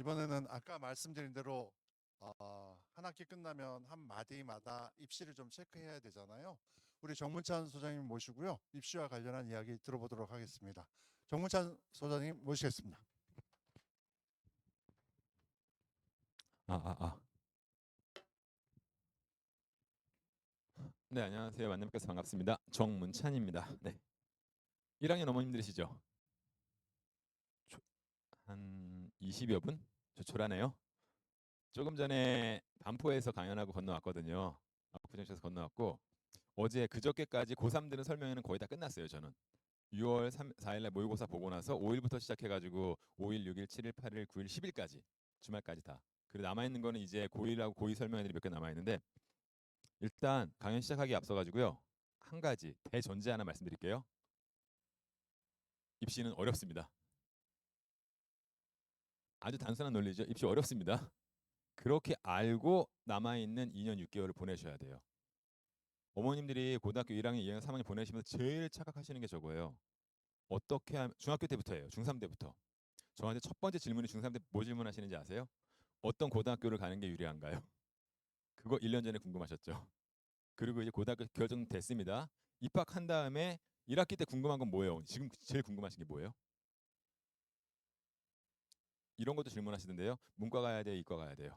이번에는 아까 말씀드린 대로 한 학기 끝나면 한 마디마다 입시를 좀 체크해야 되잖아요. 우리 정문찬 소장님 모시고요. 입시와 관련한 이야기 들어보도록 하겠습니다. 정문찬 소장님 모시겠습니다. 아, 아, 아. 네, 안녕하세요. 만나뵙게서 반갑습니다. 정문찬입니다. 네. 1학년 어머님들이시죠? 한 20여 분? 조촐하네요. 조금 전에 반포에서 강연하고 건너왔거든요. 압구정에서 건너왔고 어제 그저께까지 고3들은 설명회는 거의 다 끝났어요, 저는. 6월 4일 날 모의고사 보고 나서 5일부터 시작해가지고 5일, 6일, 7일, 8일, 9일, 10일까지 주말까지 다. 그리고 남아있는 거는 이제 고1하고 고2 설명회들이 몇 개 남아있는데 일단 강연 시작하기 앞서가지고요. 한 가지 대전제 하나 말씀드릴게요. 입시는 어렵습니다. 아주 단순한 논리죠. 입시 어렵습니다. 그렇게 알고 남아있는 2년 6개월을 보내셔야 돼요. 어머님들이 고등학교 1학년, 2학년, 3학년 보내시면서 제일 착각하시는 게 저거예요. 어떻게 하면 중학교 때부터예요. 중3 때부터. 저한테 첫 번째 질문이 중3 때 뭐 질문하시는지 아세요? 어떤 고등학교를 가는 게 유리한가요? 그거 1년 전에 궁금하셨죠. 그리고 이제 고등학교 결정됐습니다. 입학한 다음에 1학기 때 궁금한 건 뭐예요? 지금 제일 궁금하신 게 뭐예요? 이런 것도 질문하시던데요. 문과 가야 돼요? 이과 가야 돼요?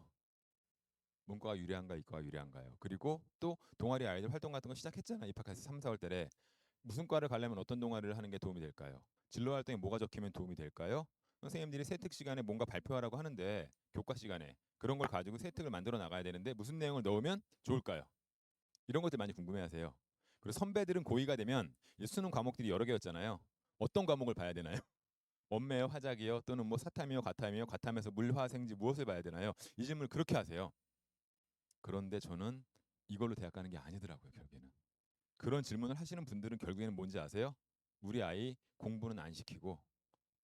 문과가 유리한가 이과가 유리한가요? 그리고 또 동아리 아이들 활동 같은 거 시작했잖아. 입학해서 3, 4월 달에. 무슨 과를 가려면 어떤 동아리를 하는 게 도움이 될까요? 진로 활동에 뭐가 적히면 도움이 될까요? 선생님들이 세특 시간에 뭔가 발표하라고 하는데 교과 시간에 그런 걸 가지고 세특을 만들어 나가야 되는데 무슨 내용을 넣으면 좋을까요? 이런 것들 많이 궁금해하세요. 그리고 선배들은 고2가 되면 수능 과목들이 여러 개였잖아요. 어떤 과목을 봐야 되나요? 원매요, 화작이요, 또는 뭐 사탐이요, 과탐이요, 과탐에서 물화생지 무엇을 봐야 되나요? 이 질문을 그렇게 하세요. 그런데 저는 이걸로 대학 가는 게 아니더라고요, 결국에는. 그런 질문을 하시는 분들은 결국에는 뭔지 아세요? 우리 아이 공부는 안 시키고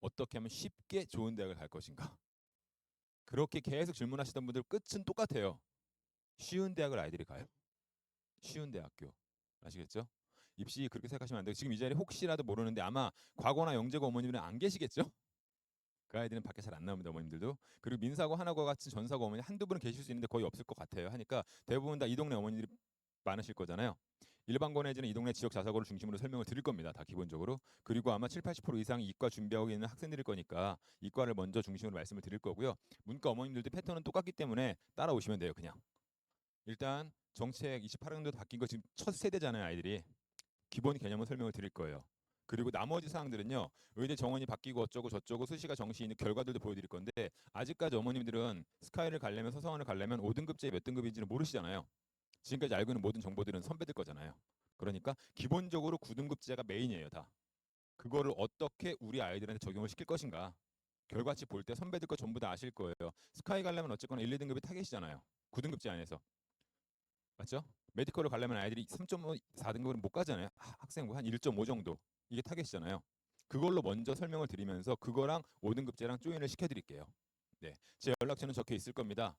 어떻게 하면 쉽게 좋은 대학을 갈 것인가? 그렇게 계속 질문하시던 분들 끝은 똑같아요. 쉬운 대학을 아이들이 가요. 쉬운 대학교. 아시겠죠? 입시 그렇게 생각하시면 안 돼요. 지금 이 자리에 혹시라도 모르는데 아마 과거나 영재고 어머님들은 안 계시겠죠? 그 아이들은 밖에 잘 안 나옵니다, 어머님들도. 그리고 민사고 하나고 같은 전사고 어머니 한두 분은 계실 수 있는데 거의 없을 것 같아요. 하니까 대부분 다 이 동네 어머니들이 많으실 거잖아요. 일반고 내지는 이 동네 지역 자사고를 중심으로 설명을 드릴 겁니다. 다 기본적으로. 그리고 아마 7, 80% 이상 이과 준비하고 있는 학생들일 거니까 이과를 먼저 중심으로 말씀을 드릴 거고요. 문과 어머님들도 패턴은 똑같기 때문에 따라오시면 돼요, 그냥. 일단 정책 28학년도 바뀐 거 지금 첫 세대잖아요, 아이들이. 기본 개념을 설명을 드릴 거예요. 그리고 나머지 사항들은요. 의대 정원이 바뀌고 어쩌고 저쩌고 수시가 정시 있는 결과들도 보여드릴 건데 아직까지 어머님들은 스카이를 가려면 서성원을 가려면 5등급제 몇 등급인지는 모르시잖아요. 지금까지 알고 있는 모든 정보들은 선배들 거잖아요. 그러니까 기본적으로 9등급제가 메인이에요, 다. 그거를 어떻게 우리 아이들한테 적용을 시킬 것인가. 결과치 볼 때 선배들 거 전부 다 아실 거예요. 스카이 가려면 어쨌거나 1, 2등급이 타겟이잖아요. 9등급제 안에서. 맞죠? 메디컬을 가려면 아이들이 3.5, 4등급으로 못 가잖아요. 학생부 한 1.5 정도. 이게 타겟이잖아요. 그걸로 먼저 설명을 드리면서 그거랑 5등급제랑 조인을 시켜드릴게요. 네, 제 연락처는 적혀 있을 겁니다.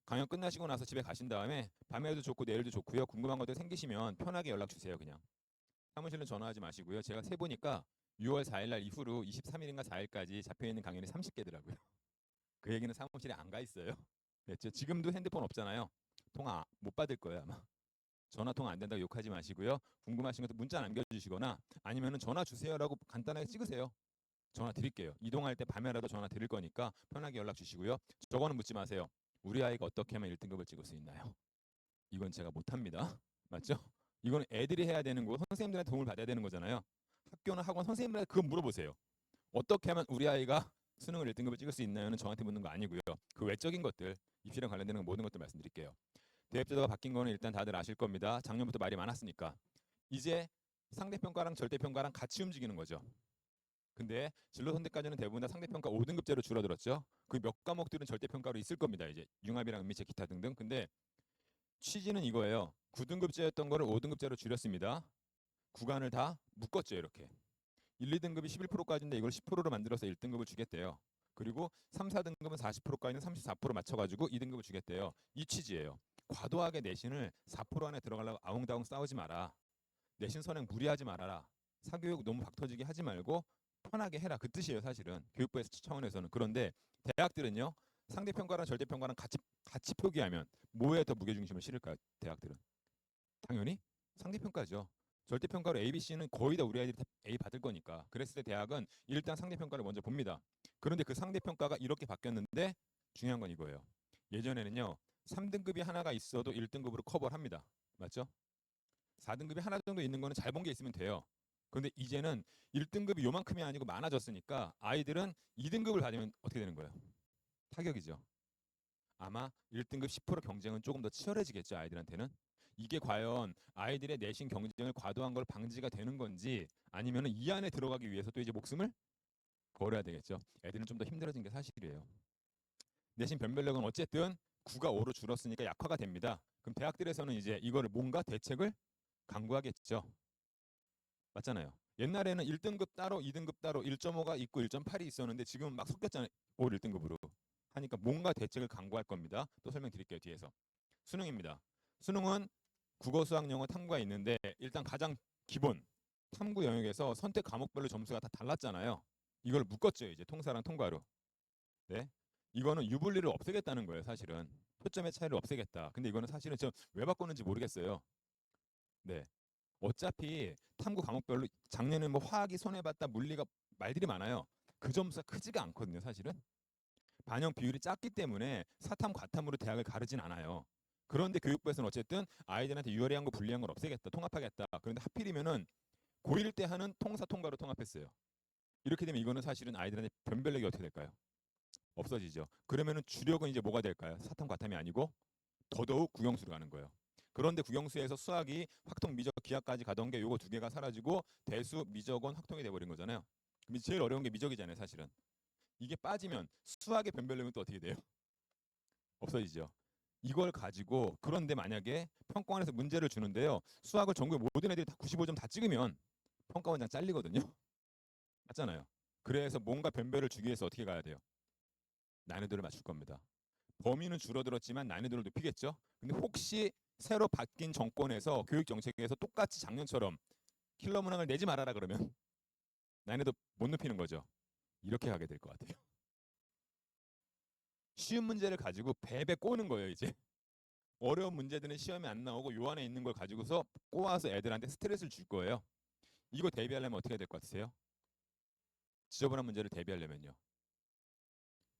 강연 끝나시고 나서 집에 가신 다음에 밤에도 좋고 내일도 좋고요. 궁금한 것들 생기시면 편하게 연락 주세요. 그냥. 사무실은 전화하지 마시고요. 제가 세보니까 6월 4일 날 이후로 23일인가 4일까지 잡혀있는 강연이 30개더라고요. 그 얘기는 사무실에 안 가 있어요. 네, 지금도 핸드폰 없잖아요. 통화 못 받을 거예요 아마. 전화 통화 안 된다고 욕하지 마시고요. 궁금하신 것도 문자 남겨주시거나 아니면 전화 주세요라고 간단하게 찍으세요. 전화 드릴게요. 이동할 때 밤에라도 전화 드릴 거니까 편하게 연락 주시고요. 저거는 묻지 마세요. 우리 아이가 어떻게 하면 1등급을 찍을 수 있나요? 이건 제가 못합니다. 맞죠? 이건 애들이 해야 되는 거 선생님들한테 도움을 받아야 되는 거잖아요. 학교나 학원 선생님들한테 그거 물어보세요. 어떻게 하면 우리 아이가 수능을 1등급을 찍을 수 있나요는 저한테 묻는 거 아니고요. 그 외적인 것들, 입시랑 관련되는 모든 것들 말씀드릴게요. 대입제도가 바뀐 거는 일단 다들 아실 겁니다. 작년부터 말이 많았으니까. 이제 상대평가랑 절대평가랑 같이 움직이는 거죠. 근데 진로 선택까지는 대부분 다 상대평가 5등급제로 줄어들었죠. 그 몇 과목들은 절대평가로 있을 겁니다. 이제 융합이랑 은미체 기타 등등. 근데 취지는 이거예요. 9등급제였던 거를 5등급제로 줄였습니다. 구간을 다 묶었죠, 이렇게. 1, 2등급이 11%까지인데 이걸 10%로 만들어서 1등급을 주겠대요. 그리고 3, 4등급은 40%까지는 34% 맞춰가지고 2등급을 주겠대요. 이 취지예요. 과도하게 내신을 4% 안에 들어가려고 아웅다웅 싸우지 마라. 내신 선행 무리하지 말아라. 사교육 너무 박터지게 하지 말고 편하게 해라. 그 뜻이에요, 사실은. 교육부에서 차원에서는. 그런데 대학들은요. 상대평가랑 절대평가랑 같이 표기하면 뭐에 더 무게중심을 실을까요? 대학들은 당연히 상대평가죠. 절대평가로 A, B, C는 거의 다 우리 아이들이 다 A 받을 거니까. 그랬을 때 대학은 일단 상대평가를 먼저 봅니다. 그런데 그 상대평가가 이렇게 바뀌었는데 중요한 건 이거예요. 예전에는요. 3등급이 하나가 있어도 1등급으로 커버를 합니다. 맞죠? 4등급이 하나 정도 있는 거는 잘 본 게 있으면 돼요. 그런데 이제는 1등급이 요만큼이 아니고 많아졌으니까 아이들은 2등급을 받으면 어떻게 되는 거예요? 타격이죠. 아마 1등급 10% 경쟁은 조금 더 치열해지겠죠. 아이들한테는. 이게 과연 아이들의 내신 경쟁을 과도한 걸 방지가 되는 건지 아니면 이 안에 들어가기 위해서 또 이제 목숨을 걸어야 되겠죠. 애들은 좀 더 힘들어진 게 사실이에요. 내신 변별력은 어쨌든 9가 5로 줄었으니까 약화가 됩니다. 그럼 대학들에서는 이제 이거를 뭔가 대책을 강구하겠죠. 맞잖아요. 옛날에는 1등급 따로 2등급 따로 1.5가 있고 1.8이 있었는데 지금은 막 섞였잖아요. 올 1등급으로. 하니까 뭔가 대책을 강구할 겁니다. 또 설명드릴게요. 뒤에서. 수능입니다. 수능은 국어, 수학, 영어, 탐구가 있는데 일단 가장 기본 탐구 영역에서 선택 과목별로 점수가 다 달랐잖아요. 이걸 묶었죠. 이제 통사랑 통과로. 네. 이거는 유불리를 없애겠다는 거예요. 사실은. 표점의 차이를 없애겠다. 근데 이거는 사실은 저 왜 바꿨는지 모르겠어요. 네. 어차피 탐구 과목별로 작년에 뭐 화학이 손해봤다, 물리가 말들이 많아요. 그 점수가 크지가 않거든요. 사실은. 반영 비율이 작기 때문에 사탐, 과탐으로 대학을 가르진 않아요. 그런데 교육부에서는 어쨌든 아이들한테 유리한 거 불리한 걸 없애겠다, 통합하겠다. 그런데 하필이면은 고1 때 하는 통사 통과로 통합했어요. 이렇게 되면 이거는 사실은 아이들한테 변별력이 어떻게 될까요? 없어지죠. 그러면은 주력은 이제 뭐가 될까요? 사탐, 과탐이 아니고 더더욱 국영수로 가는 거예요. 그런데 국영수에서 수학이 확통, 미적, 기하까지 가던 게 요거 두 개가 사라지고 대수, 미적원, 확통이 돼버린 거잖아요. 그럼 제일 어려운 게 미적이잖아요, 사실은. 이게 빠지면 수학의 변별력은 또 어떻게 돼요? 없어지죠. 이걸 가지고 그런데 만약에 평가원에서 문제를 주는데요. 수학을 전국 모든 애들이 다 95점 다 찍으면 평가원장 잘리거든요. 맞잖아요. 그래서 뭔가 변별을 주기 위해서 어떻게 가야 돼요? 난이도를 맞출 겁니다. 범위는 줄어들었지만 난이도를 높이겠죠. 근데 혹시 새로 바뀐 정권에서 교육 정책에서 똑같이 작년처럼 킬러 문항을 내지 말아라 그러면 난이도 못 높이는 거죠. 이렇게 가게 될 것 같아요. 쉬운 문제를 가지고 배배 꼬는 거예요. 이제 어려운 문제들은 시험에 안 나오고 요 안에 있는 걸 가지고서 꼬아서 애들한테 스트레스를 줄 거예요. 이거 대비하려면 어떻게 될 것 같으세요? 지저분한 문제를 대비하려면요.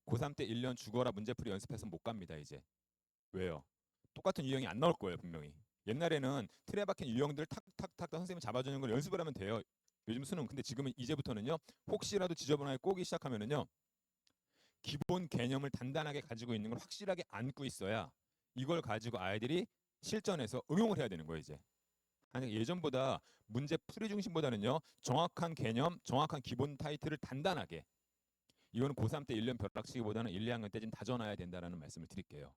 고3 때 1년 죽어라 문제풀이 연습해서 못 갑니다. 이제. 왜요? 똑같은 유형이 안 나올 거예요. 분명히. 옛날에는 틀에 박힌 유형들 탁탁탁 선생님이 잡아주는 걸 연습을 하면 돼요. 요즘 수능. 근데 지금은 이제부터는요. 혹시라도 지저분하게 꼬기 시작하면은요. 기본 개념을 단단하게 가지고 있는 걸 확실하게 안고 있어야 이걸 가지고 아이들이 실전에서 응용을 해야 되는 거예요. 이제. 아니 예전보다 문제 풀이 중심보다는요. 정확한 개념, 정확한 기본 타이틀을 단단하게 이거는 고3 때 1년 벼락치기보다는 1, 2학년 때 좀 다져놔야 된다라는 말씀을 드릴게요.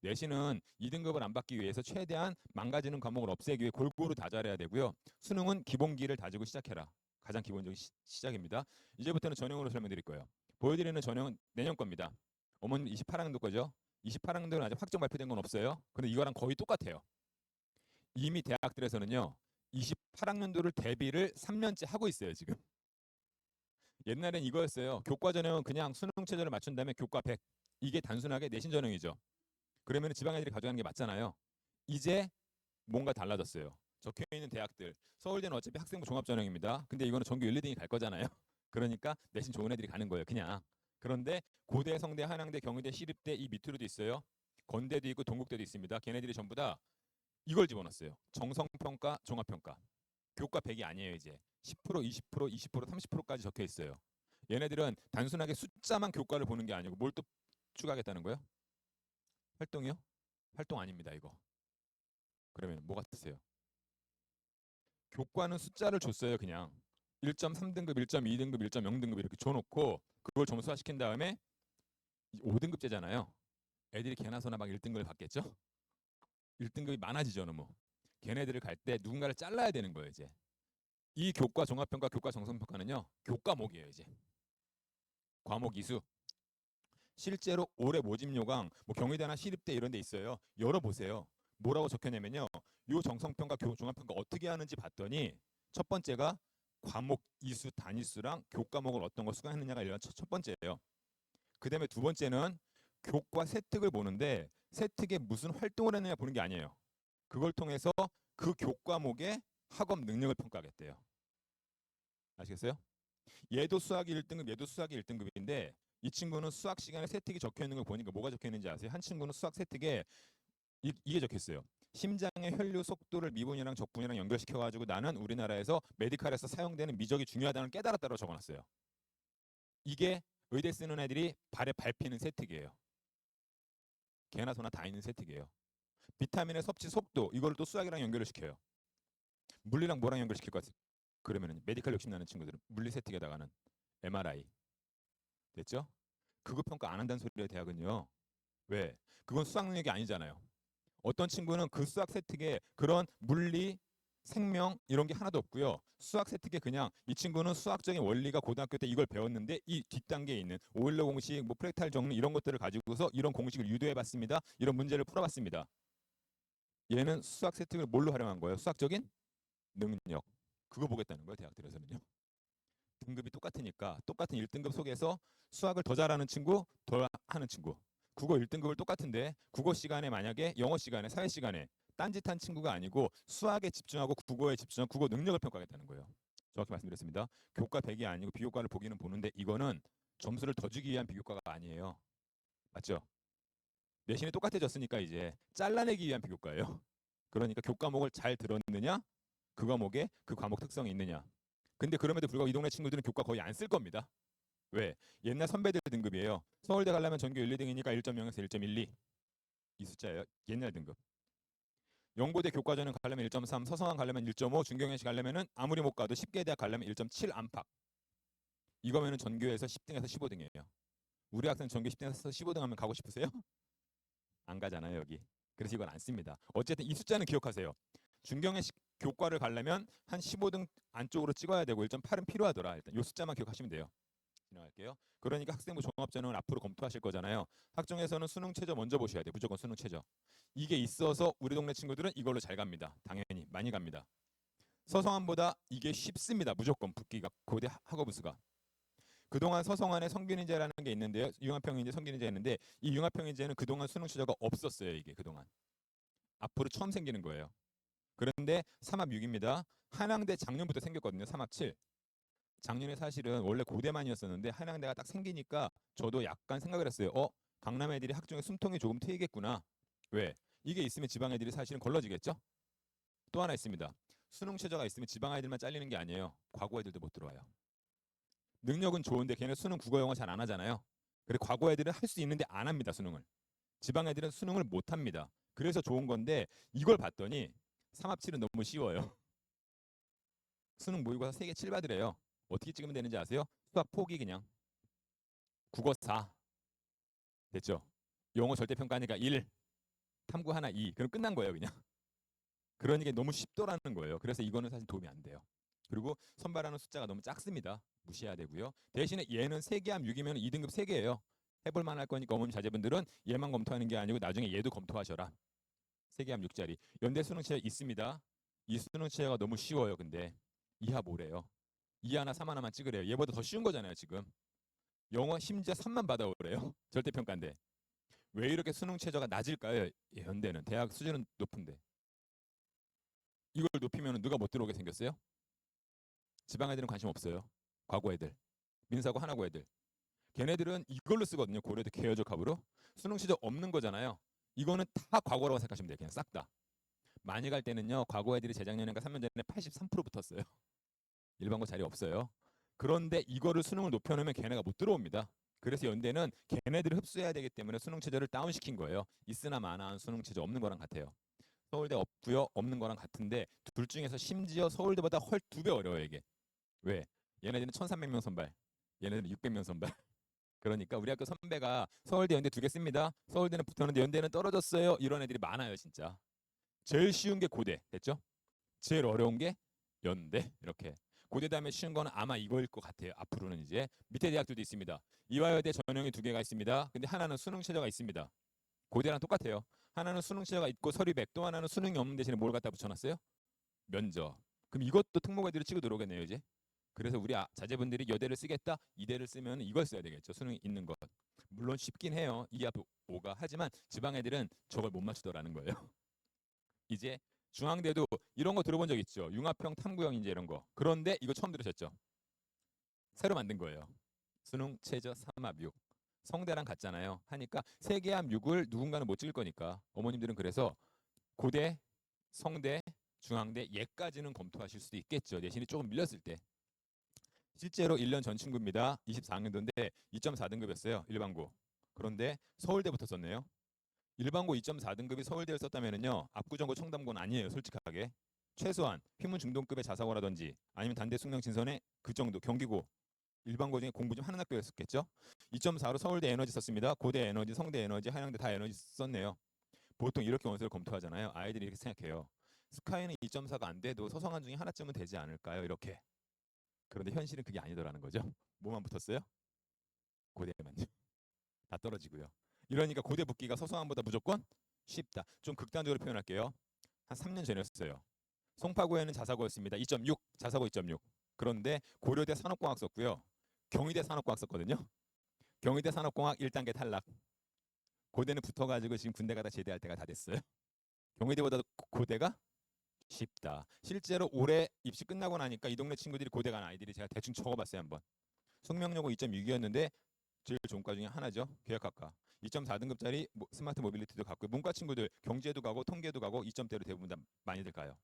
내신은 2등급을 안 받기 위해서 최대한 망가지는 과목을 없애기 위해 골고루 다져야 되고요. 수능은 기본기를 다지고 시작해라. 가장 기본적인 시작입니다. 이제부터는 전형으로 설명드릴 거예요. 보여드리는 전형은 내년 겁니다. 어머님 28학년도 거죠. 28학년도는 아직 확정 발표된 건 없어요. 근데 이거랑 거의 똑같아요. 이미 대학들에서는요. 28학년도를 대비를 3년째 하고 있어요. 지금. 옛날엔 이거였어요. 교과 전형은 그냥 수능 최저를 맞춘 다음에 교과 100. 이게 단순하게 내신 전형이죠. 그러면 지방 애들이 가져가는 게 맞잖아요. 이제 뭔가 달라졌어요. 적혀 있는 대학들. 서울대는 어차피 학생부 종합 전형입니다. 근데 이거는 전교 1, 2등이 갈 거잖아요. 그러니까 내신 좋은 애들이 가는 거예요. 그냥. 그런데 고대, 성대, 한양대, 경희대, 시립대 이 밑으로도 있어요. 건대도 있고 동국대도 있습니다. 걔네들이 전부 다 이걸 집어넣었어요. 정성평가, 종합평가. 교과 100이 아니에요. 이제 10%, 20%, 20%, 30%까지 적혀 있어요. 얘네들은 단순하게 숫자만 교과를 보는 게 아니고 뭘 또 추가하겠다는 거예요? 활동이요? 활동 아닙니다. 이거. 그러면 뭐 같으세요? 교과는 숫자를 줬어요. 그냥 1.3등급, 1.2등급, 1.0등급 이렇게 줘놓고 그걸 점수화 시킨 다음에 5등급제잖아요. 애들이 개나 소나 막 1등급을 받겠죠? 1등급이 많아지죠. 너무. 걔네들을 갈 때 누군가를 잘라야 되는 거예요. 이제. 이 교과 종합평가, 교과 정성평가는요. 교과목이에요. 이제. 과목 이수. 실제로 올해 모집 요강 뭐 경희대나 시립대 이런 데 있어요. 열어보세요. 뭐라고 적혀냐면요. 요 정성평가, 종합평가 어떻게 하는지 봤더니 첫 번째가 과목 이수 단위수랑 교과목을 어떤 걸 수강했느냐가 일단 첫 번째예요. 그 다음에 두 번째는 교과 세특을 보는데 세특에 무슨 활동을 했느냐 보는 게 아니에요. 그걸 통해서 그 교과목의 학업 능력을 평가하겠대요. 아시겠어요? 얘도 수학이 1등급, 얘도 수학이 1등급인데 이 친구는 수학 시간에 세특이 적혀 있는 걸 보니까 뭐가 적혀 있는지 아세요? 한 친구는 수학 세특에 이게 적혀 있어요. 심장의 혈류 속도를 미분이랑 적분이랑 연결시켜 가지고 나는 우리나라에서 메디칼에서 사용되는 미적이 중요하다는 걸 깨달았다고 적어놨어요. 이게 의대 쓰는 애들이 발에 밟히는 세특이에요. 개나 소나 다 있는 세특이에요. 비타민의 섭취 속도 이걸 또 수학이랑 연결을 시켜요. 물리랑 뭐랑 연결시킬 것 같아요? 그러면은 메디칼 욕심 나는 친구들은 물리 세특에다가는 MRI 됐죠? 그거 평가 안 한다는 소리예요, 대학은요. 왜? 그건 수학 능력이 아니잖아요. 어떤 친구는 그 수학 세특에 그런 물리, 생명 이런 게 하나도 없고요. 수학 세특에 그냥 이 친구는 수학적인 원리가 고등학교 때 이걸 배웠는데 이 뒷단계에 있는 오일러 공식, 뭐 프랙탈 정리 이런 것들을 가지고서 이런 공식을 유도해봤습니다. 이런 문제를 풀어봤습니다. 얘는 수학 세특을 뭘로 활용한 거예요? 수학적인 능력. 그거 보겠다는 거예요, 대학들에서는요. 등급이 똑같으니까 똑같은 1등급 속에서 수학을 더 잘하는 친구, 더 하는 친구. 국어 1등급을 똑같은데 국어 시간에 만약에 영어 시간에 사회 시간에 딴짓한 친구가 아니고 수학에 집중하고 국어에 집중하고 국어 능력을 평가하겠다는 거예요. 정확히 말씀드렸습니다. 교과 100이 아니고 비교과를 보기는 보는데 이거는 점수를 더 주기 위한 비교과가 아니에요. 맞죠? 내신이 똑같아졌으니까 이제 잘라내기 위한 비교과예요. 그러니까 교과목을 잘 들었느냐 그 과목에 그 과목 특성이 있느냐. 근데 그럼에도 불구하고 이 동네 친구들은 교과 거의 안 쓸 겁니다. 왜? 옛날 선배들 등급이에요. 서울대 가려면 전교 1, 2등이니까 1.0에서 1.12. 이 숫자예요. 옛날 등급. 영고대 교과전은 가려면 1.3, 서성한 가려면 1.5, 중경외시 가려면은 아무리 못 가도 10개 대학 가려면 1.7 안팎. 이거면은 전교에서 10등에서 15등이에요. 우리 학생 전교 10등에서 15등 하면 가고 싶으세요? 안 가잖아요, 여기. 그래서 이건 안 씁니다. 어쨌든 이 숫자는 기억하세요. 중경외시 교과를 가려면 한 15등 안쪽으로 찍어야 되고 1.8은 필요하더라. 일단 이 숫자만 기억하시면 돼요. 지나갈게요. 그러니까 학생부 종합전형을 앞으로 검토하실 거잖아요. 학종에서는 수능 최저 먼저 보셔야 돼요. 무조건 수능 최저. 이게 있어서 우리 동네 친구들은 이걸로 잘 갑니다. 당연히 많이 갑니다. 서성한보다 이게 쉽습니다. 무조건 붙기가 고대 학업우수가. 그동안 서성한에 성균인재라는 게 있는데요. 융합평인재, 성균인재 있는데 이 융합평인재는 그동안 수능 최저가 없었어요. 이게 그동안. 앞으로 처음 생기는 거예요. 그런데 삼합 6입니다. 한양대 작년부터 생겼거든요. 삼합 7. 작년에 사실은 원래 고대만이었었는데 한양대가 딱 생기니까 저도 약간 생각을 했어요. 강남 애들이 학종에 숨통이 조금 트이겠구나. 왜? 이게 있으면 지방 애들이 사실은 걸러지겠죠? 또 하나 있습니다. 수능 최저가 있으면 지방 아이들만 잘리는 게 아니에요. 과고 애들도 못 들어와요. 능력은 좋은데 걔네 수능 국어 영어 잘 안 하잖아요. 그래 과거 애들은 할 수 있는데 안 합니다. 수능을. 지방 애들은 수능을 못 합니다. 그래서 좋은 건데 이걸 봤더니 삼합7은 너무 쉬워요. 수능 모의고사 3개 7 받으래요. 어떻게 찍으면 되는지 아세요? 수학 포기 그냥. 국어 4. 됐죠? 영어 절대평가하니까 1. 탐구 하나 2. 그럼 끝난 거예요 그냥. 그러니까 너무 쉽더라는 거예요. 그래서 이거는 사실 도움이 안 돼요. 그리고 선발하는 숫자가 너무 작습니다. 무시해야 되고요. 대신에 얘는 3개 함 6이면 2등급 3개예요. 해볼 만할 거니까 어머님 자제분들은 얘만 검토하는 게 아니고 나중에 얘도 검토하셔라. 3개 함 6짜리. 연대 수능 체제 있습니다. 이 수능 체제가 너무 쉬워요. 근데 이하 뭐래요? 2 하나 3 하나만 찍으래요. 얘보다 더 쉬운 거잖아요 지금. 영어 심지어 3만 받아오래요. 절대평가인데. 왜 이렇게 수능 최저가 낮을까요? 연대는 대학 수준은 높은데. 이걸 높이면 누가 못 들어오게 생겼어요? 지방 애들은 관심 없어요. 과고 애들. 민사고 하나고 애들. 걔네들은 이걸로 쓰거든요. 고려대 개여적 합으로. 수능 최저 없는 거잖아요. 이거는 다 과거라고 생각하시면 돼요. 그냥 싹 다. 많이 갈 때는요. 과거 애들이 재작년인가 3년 전에 83% 붙었어요. 일반고 자리 없어요. 그런데 이거를 수능을 높여놓으면 걔네가 못 들어옵니다. 그래서 연대는 걔네들을 흡수해야 되기 때문에 수능 체제를 다운시킨 거예요. 있으나 마나한 수능 체제 없는 거랑 같아요. 서울대 없고요. 없는 거랑 같은데 둘 중에서 심지어 서울대보다 헐 2배 어려워요 이게. 왜? 얘네들은 1,300명 선발. 얘네들은 600명 선발. 그러니까 우리 학교 선배가 서울대 연대 2개 씁니다. 서울대는 붙었는데 연대는 떨어졌어요. 이런 애들이 많아요 진짜. 제일 쉬운 게 고대. 됐죠? 제일 어려운 게 연대. 이렇게. 고대 다음에 쉬운 거는 아마 이거일 것 같아요. 앞으로는 이제 밑에 대학들도 있습니다. 이화여대 전형이 2개가 있습니다. 근데 하나는 수능 최저가 있습니다. 고대랑 똑같아요. 하나는 수능 최저가 있고 서류백, 또 하나는 수능이 없는 대신에 뭘 갖다 붙여놨어요? 면접. 그럼 이것도 특목고대로 치고 들어오겠네요 이제. 그래서 우리 자제분들이 여대를 쓰겠다, 이대를 쓰면 이걸 써야 되겠죠. 수능이 있는 것. 물론 쉽긴 해요. 2 앞에 5가. 하지만 지방 애들은 저걸 못 맞추더라는 거예요. 이제 중앙대도 이런 거 들어본 적 있죠. 융합형 탐구형 인재 이런 거. 그런데 이거 처음 들으셨죠? 새로 만든 거예요. 수능 최저 3합 6. 성대랑 같잖아요. 하니까 세계합 6을 누군가는 못 찍을 거니까 어머님들은 그래서 고대, 성대, 중앙대 얘까지는 검토하실 수도 있겠죠. 내신이 조금 밀렸을 때. 실제로 1년 전 친구입니다. 24학년도인데 2.4등급이었어요. 일반고. 그런데 서울대부터 썼네요. 일반고 2.4등급이 서울대를 썼다면은요. 압구정고 청담고는 아니에요. 솔직하게. 최소한 휘문 중동급의 자사고라든지 아니면 단대 숙명 진선의 그 정도 경기고 일반고 중에 공부 좀 하는 학교였었겠죠. 2.4로 서울대 에너지 썼습니다. 고대 에너지, 성대 에너지, 한양대 다 에너지 썼네요. 보통 이렇게 원서를 검토하잖아요. 아이들이 이렇게 생각해요. 스카이는 2.4가 안 돼도 서성한 중에 하나쯤은 되지 않을까요? 이렇게. 그런데 현실은 그게 아니더라는 거죠. 뭐만 붙었어요? 고대만요. 다 떨어지고요. 이러니까 고대 붙기가 서성한보다 무조건 쉽다. 좀 극단적으로 표현할게요. 한 3년 전이었어요. 송파구에는 자사고였습니다. 2.6, 자사고 2.6. 그런데 고려대 산업공학 썼고요. 경희대 산업공학 썼거든요. 경희대 산업공학 1단계 탈락. 고대는 붙어가지고 지금 군대 가다 제대할 때가 다 됐어요. 경희대보다 고대가 쉽다. 실제로 올해 입시 끝나고 나니까 이 동네 친구들이 고대 간 아이들이 제가 대충 적어봤어요 한번. 숙명여고 2.6이었는데 제일 좋은 과 중에 하나죠. 계약학과. 2.4등급짜리 스마트 모빌리티도 갖고 문과 친구들 경제도 가고 통계도 가고 2점대로 대부분 다 많이들 가요.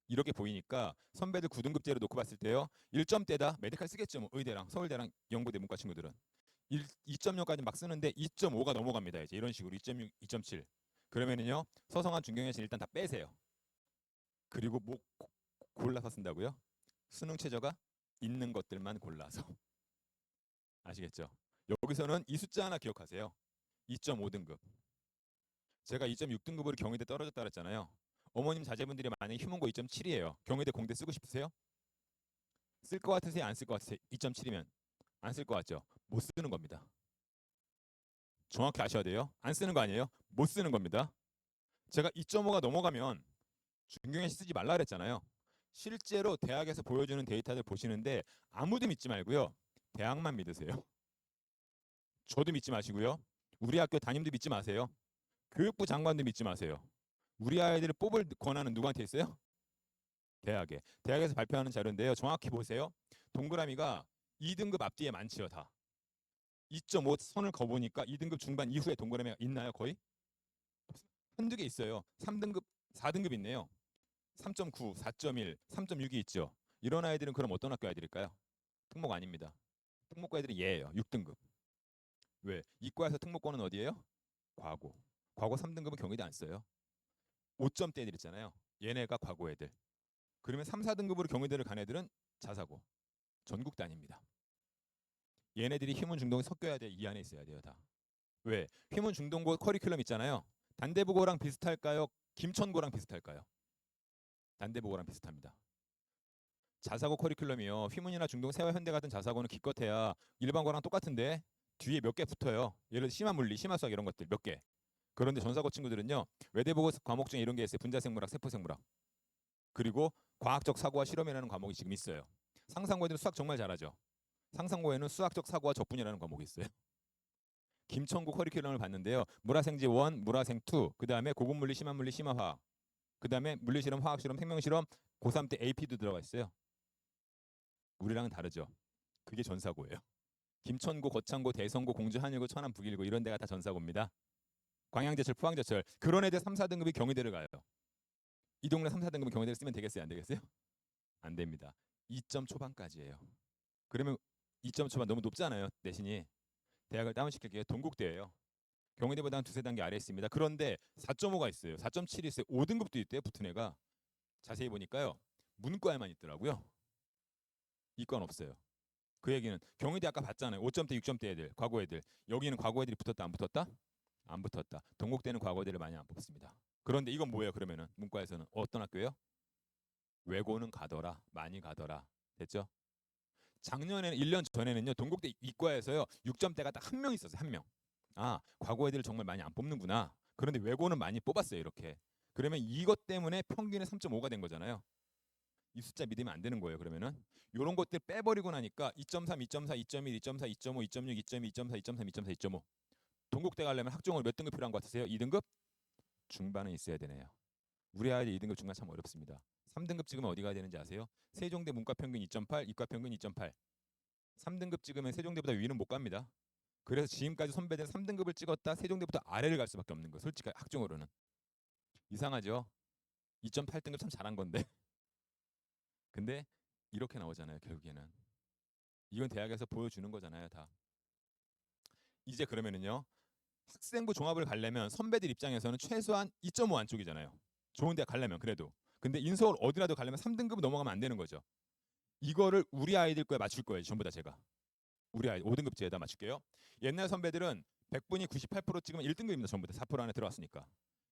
이렇게 보이니까 선배들 9등급제로 놓고 봤을 때요. 1점대다 메디칼 쓰겠죠. 뭐 의대랑 서울대랑 연고대 문과 친구들은. 2.0까지 막 쓰는데 2.5가 넘어갑니다. 이제 이런 식으로 2.6, 2.7. 그러면은요. 서성한 중경외신 일단 다 빼세요. 그리고 뭐 골라서 쓴다고요? 수능 최저가 있는 것들만 골라서. 아시겠죠? 여기서는 이 숫자 하나 기억하세요. 2.5등급. 제가 2.6등급으로 경희대 떨어졌다 그랬잖아요. 어머님 자제분들이 만약에 휴문고 2.7이에요. 경희대 공대 쓰고 싶으세요? 쓸 것 같으세요? 안 쓸 것 같으세요? 2.7이면 안 쓸 것 같죠? 못 쓰는 겁니다. 정확히 아셔야 돼요. 안 쓰는 거 아니에요? 못 쓰는 겁니다. 제가 2.5가 넘어가면 중경외시 쓰지 말라 그랬잖아요. 실제로 대학에서 보여주는 데이터들 보시는데 아무도 믿지 말고요. 대학만 믿으세요. 저도 믿지 마시고요. 우리 학교 담임도 믿지 마세요. 교육부 장관도 믿지 마세요. 우리 아이들을 뽑을 권한은 누구한테 있어요? 대학에. 대학에서 발표하는 자료인데요. 정확히 보세요. 동그라미가 2등급 앞뒤에 많지요, 다. 2.5 선을 거보니까 2등급 중반 이후에 동그라미가 있나요, 거의? 한두 개 있어요. 3등급, 4등급 있네요. 3.9, 4.1, 3.6이 있죠. 이런 아이들은 그럼 어떤 학교 아이들일까요? 특목 아닙니다. 특목고 애들이 얘예요. 6등급. 왜? 이과에서 특목고는 어디예요? 과고. 과고 3등급은 경희대 안 써요. 5점대 애들 있잖아요. 얘네가 과고 애들. 그러면 3, 4등급으로 경희대를 간 애들은 자사고. 전국 단위입니다. 얘네들이 휘문 중동에 섞여야 돼. 이 안에 있어야 돼요, 다. 왜? 휘문 중동고 커리큘럼 있잖아요. 단대부고랑 비슷할까요? 김천고랑 비슷할까요? 단대부고랑 비슷합니다. 자사고 커리큘럼이요. 휘문이나 중동, 세와 현대 같은 자사고는 기껏해야 일반고랑 똑같은데 뒤에 몇 개 붙어요. 예를 들어 심화 물리, 심화 수학 이런 것들 몇 개. 그런데 전사고 친구들은요. 외대보고 과목 중에 이런 게 있어요. 분자생물학, 세포생물학. 그리고 과학적 사고와 실험이라는 과목이 지금 있어요. 상상고에는 수학 정말 잘하죠. 상상고에는 수학적 사고와 적분이라는 과목이 있어요. 김천고 커리큘럼을 봤는데요. 물화생지 1, 물화생 2, 그 다음에 고급물리, 심화물리, 심화화학, 그 다음에 물리실험, 화학실험, 생명실험, 고3 때 AP도 들어가 있어요. 우리랑은 다르죠. 그게 전사고예요. 김천고, 거창고, 대성고, 공주, 한일고, 천안, 북일고 이런 데가 다 전사고입니다. 광양제철, 포항제철 그런 애들 3, 4등급이 경희대를 가요. 이 동네 3, 4등급은 경희대를 쓰면 되겠어요? 안 되겠어요? 안 됩니다. 2점 초반까지예요. 그러면 2점 초반 너무 높잖아요. 내신이. 대학을 다운시킬게요. 동국대예요. 경희대보다 한 두세 단계 아래에 있습니다. 그런데 4.5가 있어요. 4.7이 있어요. 5등급도 있대요. 붙은 애가. 자세히 보니까요. 문과에만 있더라고요. 이과는 없어요. 그 얘기는 경희대 아까 봤잖아요. 5점대, 6점대 애들, 과거 애들. 여기는 과거 애들이 붙었다, 안 붙었다? 안 붙었다. 동국대는 과거 애들을 많이 안 뽑습니다. 그런데 이건 뭐예요? 그러면은 문과에서는 어떤 학교예요? 외고는 가더라, 많이 가더라. 됐죠? 작년에는 1년 전에는요. 동국대 이과에서요. 6점대가 딱 한 명 있었어요. 한 명. 아, 과거 애들을 정말 많이 안 뽑는구나. 그런데 외고는 많이 뽑았어요. 이렇게. 그러면 이것 때문에 평균이 3.5가 된 거잖아요. 이 숫자 믿으면 안 되는 거예요. 그러면은 이런 것들 빼버리고 나니까 2.3, 2.4, 2.1, 2.4, 2.5, 2.6, 2.2, 2.4, 2.3, 2.4, 2.5. 동국대 가려면 학종을 몇 등급 필요한 것 같으세요? 2등급? 중반은 있어야 되네요. 우리 아이들 2등급 중반 참 어렵습니다. 3등급 찍으면 어디 가야 되는지 아세요? 세종대 문과 평균 2.8, 이과 평균 2.8. 3등급 찍으면 세종대보다 위는 못 갑니다. 그래서 지금까지 선배들 3등급을 찍었다 세종대부터 아래를 갈 수밖에 없는 거예요. 솔직히 학종으로는. 이상하죠? 2.8등급 참 잘한 건데. 근데 이렇게 나오잖아요. 결국에는. 이건 대학에서 보여주는 거잖아요. 다. 이제 그러면은요. 학생부 종합을 가려면 선배들 입장에서는 최소한 2.5 안쪽이잖아요. 좋은 대학 가려면 그래도. 근데 인서울 어디라도 가려면 3등급 넘어가면 안 되는 거죠. 이거를 우리 아이들 거에 맞출 거예요. 전부 다 제가. 우리 아이 5등급제에다 맞출게요. 옛날 선배들은 100분이 98% 찍으면 1등급입니다. 전부 다 4% 안에 들어왔으니까.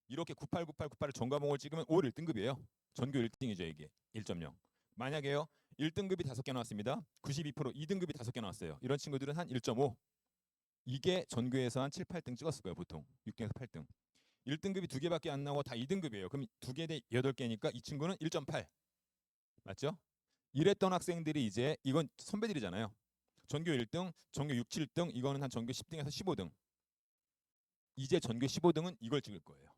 이렇게 98, 98, 98을 전과목을 찍으면 올 1등급이에요. 전교 1등이죠. 이게 1.0. 만약에요. 1등급이 5개 나왔습니다. 92% 2등급이 5개 나왔어요. 이런 친구들은 한 1.5. 이게 전교에서 한 7, 8등 찍었을 거예요. 보통 6등에서 8등. 1등급이 2개밖에 안 나오고 다 2등급이에요. 그럼 2개 대 8개니까 이 친구는 1.8. 맞죠? 이랬던 학생들이 이제 이건 선배들이잖아요. 전교 1등, 전교 6, 7등, 이거는 한 전교 10등에서 15등. 이제 전교 15등은 이걸 찍을 거예요.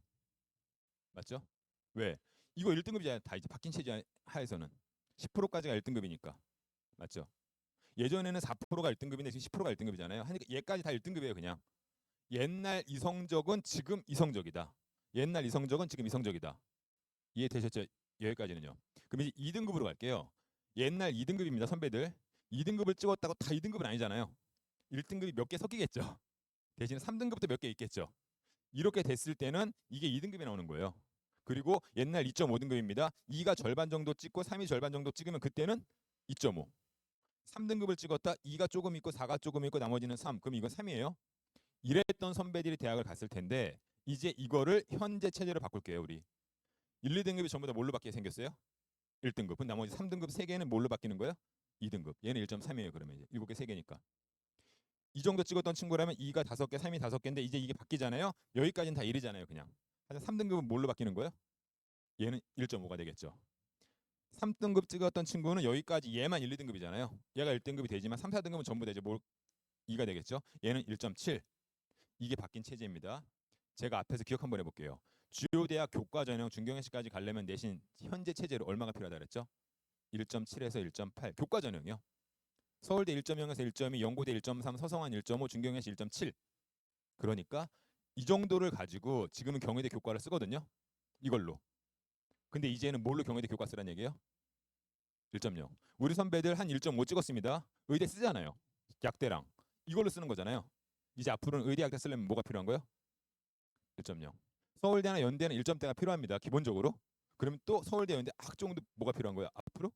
맞죠? 왜? 이거 1등급이잖아요. 다 이제 바뀐 체제 하에서는 10%까지가 1등급이니까. 맞죠? 예전에는 4%가 1등급인데 지금 10%가 1등급이잖아요. 하니까 얘까지 다 1등급이에요, 그냥. 옛날 이성적은 지금 이성적이다. 옛날 이성적은 지금 이성적이다. 이해되셨죠? 여기까지는요. 그럼 이제 2등급으로 갈게요. 옛날 2등급입니다, 선배들. 2등급을 찍었다고 다 2등급은 아니잖아요. 1등급이 몇 개 섞이겠죠. 대신에 3등급도 몇 개 있겠죠. 이렇게 됐을 때는 이게 2등급이 나오는 거예요. 그리고 옛날 2.5등급입니다. 2가 절반 정도 찍고 3이 절반 정도 찍으면 그때는 2.5. 3등급을 찍었다. 2가 조금 있고 4가 조금 있고 나머지는 3. 그럼 이건 3이에요. 이랬던 선배들이 대학을 갔을 텐데 이제 이거를 현재 체제로 바꿀게요. 우리 1, 2등급이 전부 다 뭘로 바뀌게 생겼어요? 1등급. 그럼 나머지 3등급 3개는 뭘로 바뀌는 거예요? 2등급. 얘는 1.3이에요. 그러면 이제 7개 3개니까. 이 정도 찍었던 친구라면 2가 5개, 3이 5개인데 이제 이게 바뀌잖아요. 여기까지는 다 1이잖아요. 그냥. 하여튼 3등급은 뭘로 바뀌는 거예요? 얘는 1.5가 되겠죠. 3등급 찍었던 친구는 여기까지 얘만 1, 2등급이잖아요. 얘가 1등급이 되지만 3, 4등급은 전부 다 이제 2가 되겠죠. 얘는 1.7. 이게 바뀐 체제입니다. 제가 앞에서 기억 한번 해볼게요. 주요 대학 교과 전형 중경외시까지 가려면 내신 현재 체제로 얼마가 필요하다 그랬죠? 1.7에서 1.8 교과 전형이요. 서울대 1.0에서 1.2, 연고대 1.3, 서성한 1.5, 중경외시 1.7. 그러니까 이 정도를 가지고 지금은 경희대 교과를 쓰거든요. 이걸로. 근데 이제는 뭘로 경희대 교과 쓰라는 얘기예요? 1.0. 우리 선배들 한 1.5 찍었습니다. 의대 쓰잖아요. 약대랑. 이걸로 쓰는 거잖아요. 이제 앞으로는 의대 약대 쓰려면 뭐가 필요한 거예요? 1.0. 서울대나 연대는 1점대가 필요합니다. 기본적으로. 그러면 또 서울대 연대 학종도 뭐가 필요한 거예요? 앞으로?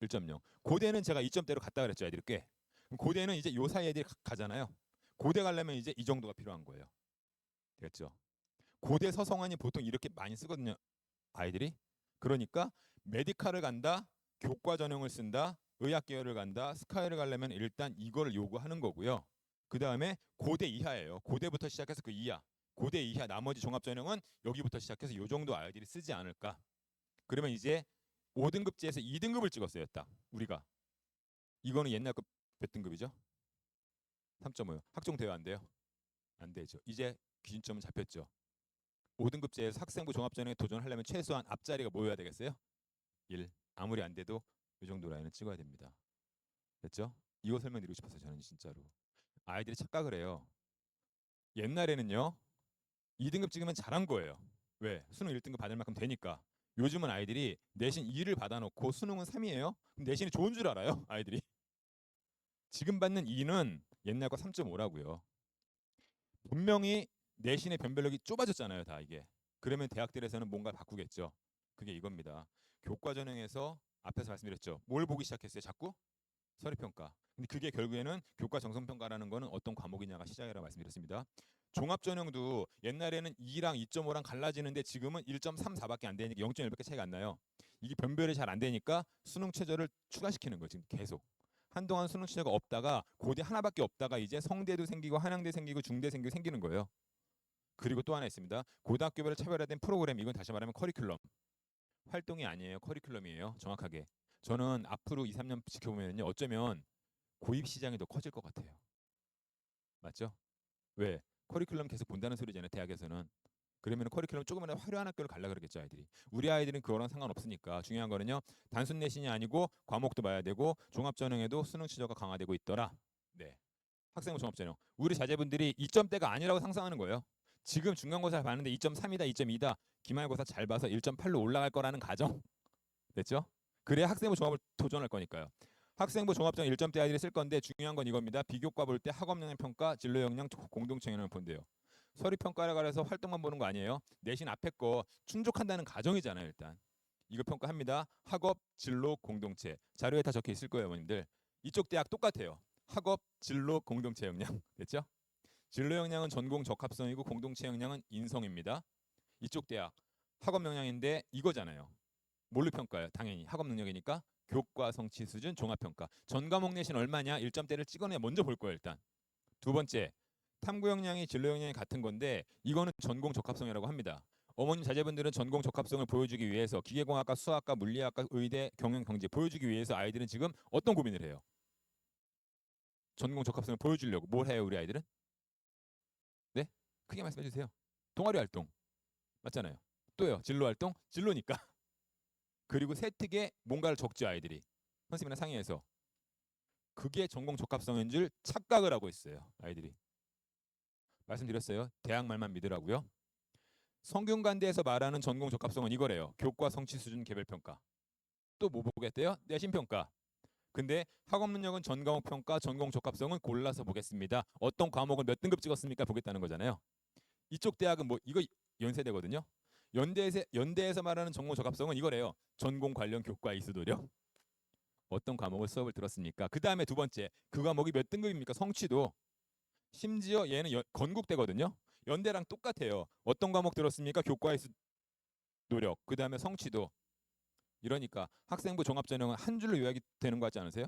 1.0. 고대는 제가 2점대로 갔다 그랬죠. 애들이 꽤. 그럼 고대는 이제 요 사이 애들이 가잖아요. 고대 가려면 이제 이 정도가 필요한 거예요. 됐죠? 고대 서성환이 보통 이렇게 많이 쓰거든요. 아이들이. 그러니까 메디칼을 간다. 교과 전형을 쓴다. 의학 계열을 간다. 스카이를 가려면 일단 이거를 요구하는 거고요. 그 다음에 고대 이하예요. 고대부터 시작해서 그 이하. 고대 이하 나머지 종합 전형은 여기부터 시작해서 요 정도 아이들이 쓰지 않을까. 그러면 이제 5등급제에서 2등급을 찍었어요. 딱 우리가. 이거는 옛날 거 몇 등급이죠? 3.5요. 학종 돼요 안 돼요? 안 되죠. 이제 기준점은 잡혔죠. 5등급제에서 학생부 종합전형에 도전하려면 최소한 앞자리가 뭐여야 되겠어요? 1. 아무리 안 돼도 이 정도 라인은 찍어야 됩니다. 됐죠? 이거 설명드리고 싶었어요. 저는 진짜로. 아이들이 착각을 해요. 옛날에는요. 2등급 찍으면 잘한 거예요. 왜? 수능 1등급 받을 만큼 되니까. 요즘은 아이들이 내신 2를 받아놓고 수능은 3이에요. 그럼 내신이 좋은 줄 알아요. 아이들이. 지금 받는 2는 옛날 거 3.5라고요. 분명히 내신의 변별력이 좁아졌잖아요. 다 이게. 그러면 대학들에서는 뭔가 바꾸겠죠. 그게 이겁니다. 교과 전형에서 앞에서 말씀드렸죠. 뭘 보기 시작했어요? 자꾸? 서류평가. 근데 그게 결국에는 교과 정성평가라는 거는 어떤 과목이냐가 시작이라고 말씀드렸습니다. 종합전형도 옛날에는 2랑 2.5랑 갈라지는데 지금은 1.34밖에 안 되니까 0.1밖에 차이가 안 나요. 이게 변별이 잘 안 되니까 수능 최저를 추가시키는 거예요. 지금 계속. 한동안 수능 최저가 없다가 고대 하나밖에 없다가 이제 성대도 생기고 한양대 생기고 중대 생기고 생기는 거예요. 그리고 또 하나 있습니다. 고등학교별로 차별화된 프로그램, 이건 다시 말하면 커리큘럼. 활동이 아니에요. 커리큘럼이에요. 정확하게. 저는 앞으로 2, 3년 지켜보면요. 어쩌면 고입 시장이 더 커질 것 같아요. 맞죠? 왜? 커리큘럼 계속 본다는 소리잖아요. 대학에서는. 그러면 커리큘럼 조금이라도 화려한 학교를 가려고 그러겠죠, 아이들이. 우리 아이들은 그거랑 상관없으니까 중요한 거는요. 단순 내신이 아니고 과목도 봐야 되고 종합전형에도 수능 취저가 강화되고 있더라. 네. 학생부 종합전형. 우리 자제분들이 2점대가 아니라고 상상하는 거예요. 지금 중간고사를 봤는데 2.3이다, 2.2다. 기말고사 잘 봐서 1.8로 올라갈 거라는 가정. 됐죠? 그래야 학생부 종합을 도전할 거니까요. 학생부 종합전형 1점대 아이들이 쓸 건데 중요한 건 이겁니다. 비교과 볼 때 학업 역량 평가, 진로 역량 공동체 영향을 본대요. 서류 평가를 해서 활동만 보는 거 아니에요. 내신 앞에 거 충족한다는 가정이잖아요, 일단. 이거 평가합니다. 학업, 진로, 공동체. 자료에 다 적혀 있을 거예요, 어머님들. 이쪽 대학 똑같아요. 학업, 진로, 공동체 역량. 됐죠? 진로 역량은 전공 적합성이고 공동체 역량은 인성입니다. 이쪽 대학 학업 역량인데 이거잖아요. 뭘로 평가해요? 당연히 학업 능력이니까 교과 성취 수준 종합 평가. 전 과목 내신 얼마냐? 1점대를 찍어내야 먼저 볼 거예요, 일단. 두 번째, 탐구 역량이 진로 역량이 같은 건데 이거는 전공 적합성이라고 합니다. 어머님 자제분들은 전공 적합성을 보여주기 위해서 기계공학과, 수학과, 물리학과, 의대, 경영, 경제 보여주기 위해서 아이들은 지금 어떤 고민을 해요? 전공 적합성을 보여주려고 뭘 해요, 우리 아이들은? 네? 크게 말씀해 주세요. 동아리 활동. 맞잖아요. 또요. 진로 활동? 진로니까. 그리고 세특에 뭔가를 적죠, 아이들이. 선생님이랑 상의해서. 그게 전공 적합성인 줄 착각을 하고 있어요, 아이들이. 말씀드렸어요. 대학 말만 믿으라고요. 성균관대에서 말하는 전공 적합성은 이거래요. 교과 성취 수준 개별 평가. 또 뭐 보겠대요? 내신 평가. 근데 학업 능력은 전 과목 평가, 전공 적합성은 골라서 보겠습니다. 어떤 과목을 몇 등급 찍었습니까? 보겠다는 거잖아요. 이쪽 대학은 뭐 이거 연세대거든요. 연대에서 말하는 전공 적합성은 이거래요. 전공 관련 교과 이수 노력. 어떤 과목을 수업을 들었습니까? 그 다음에 두 번째, 그 과목이 몇 등급입니까? 성취도. 심지어 얘는 건국대거든요. 연대랑 똑같아요. 어떤 과목 들었습니까? 교과 이수 노력. 그 다음에 성취도. 이러니까 학생부 종합전형은 한 줄로 요약이 되는 것 같지 않으세요?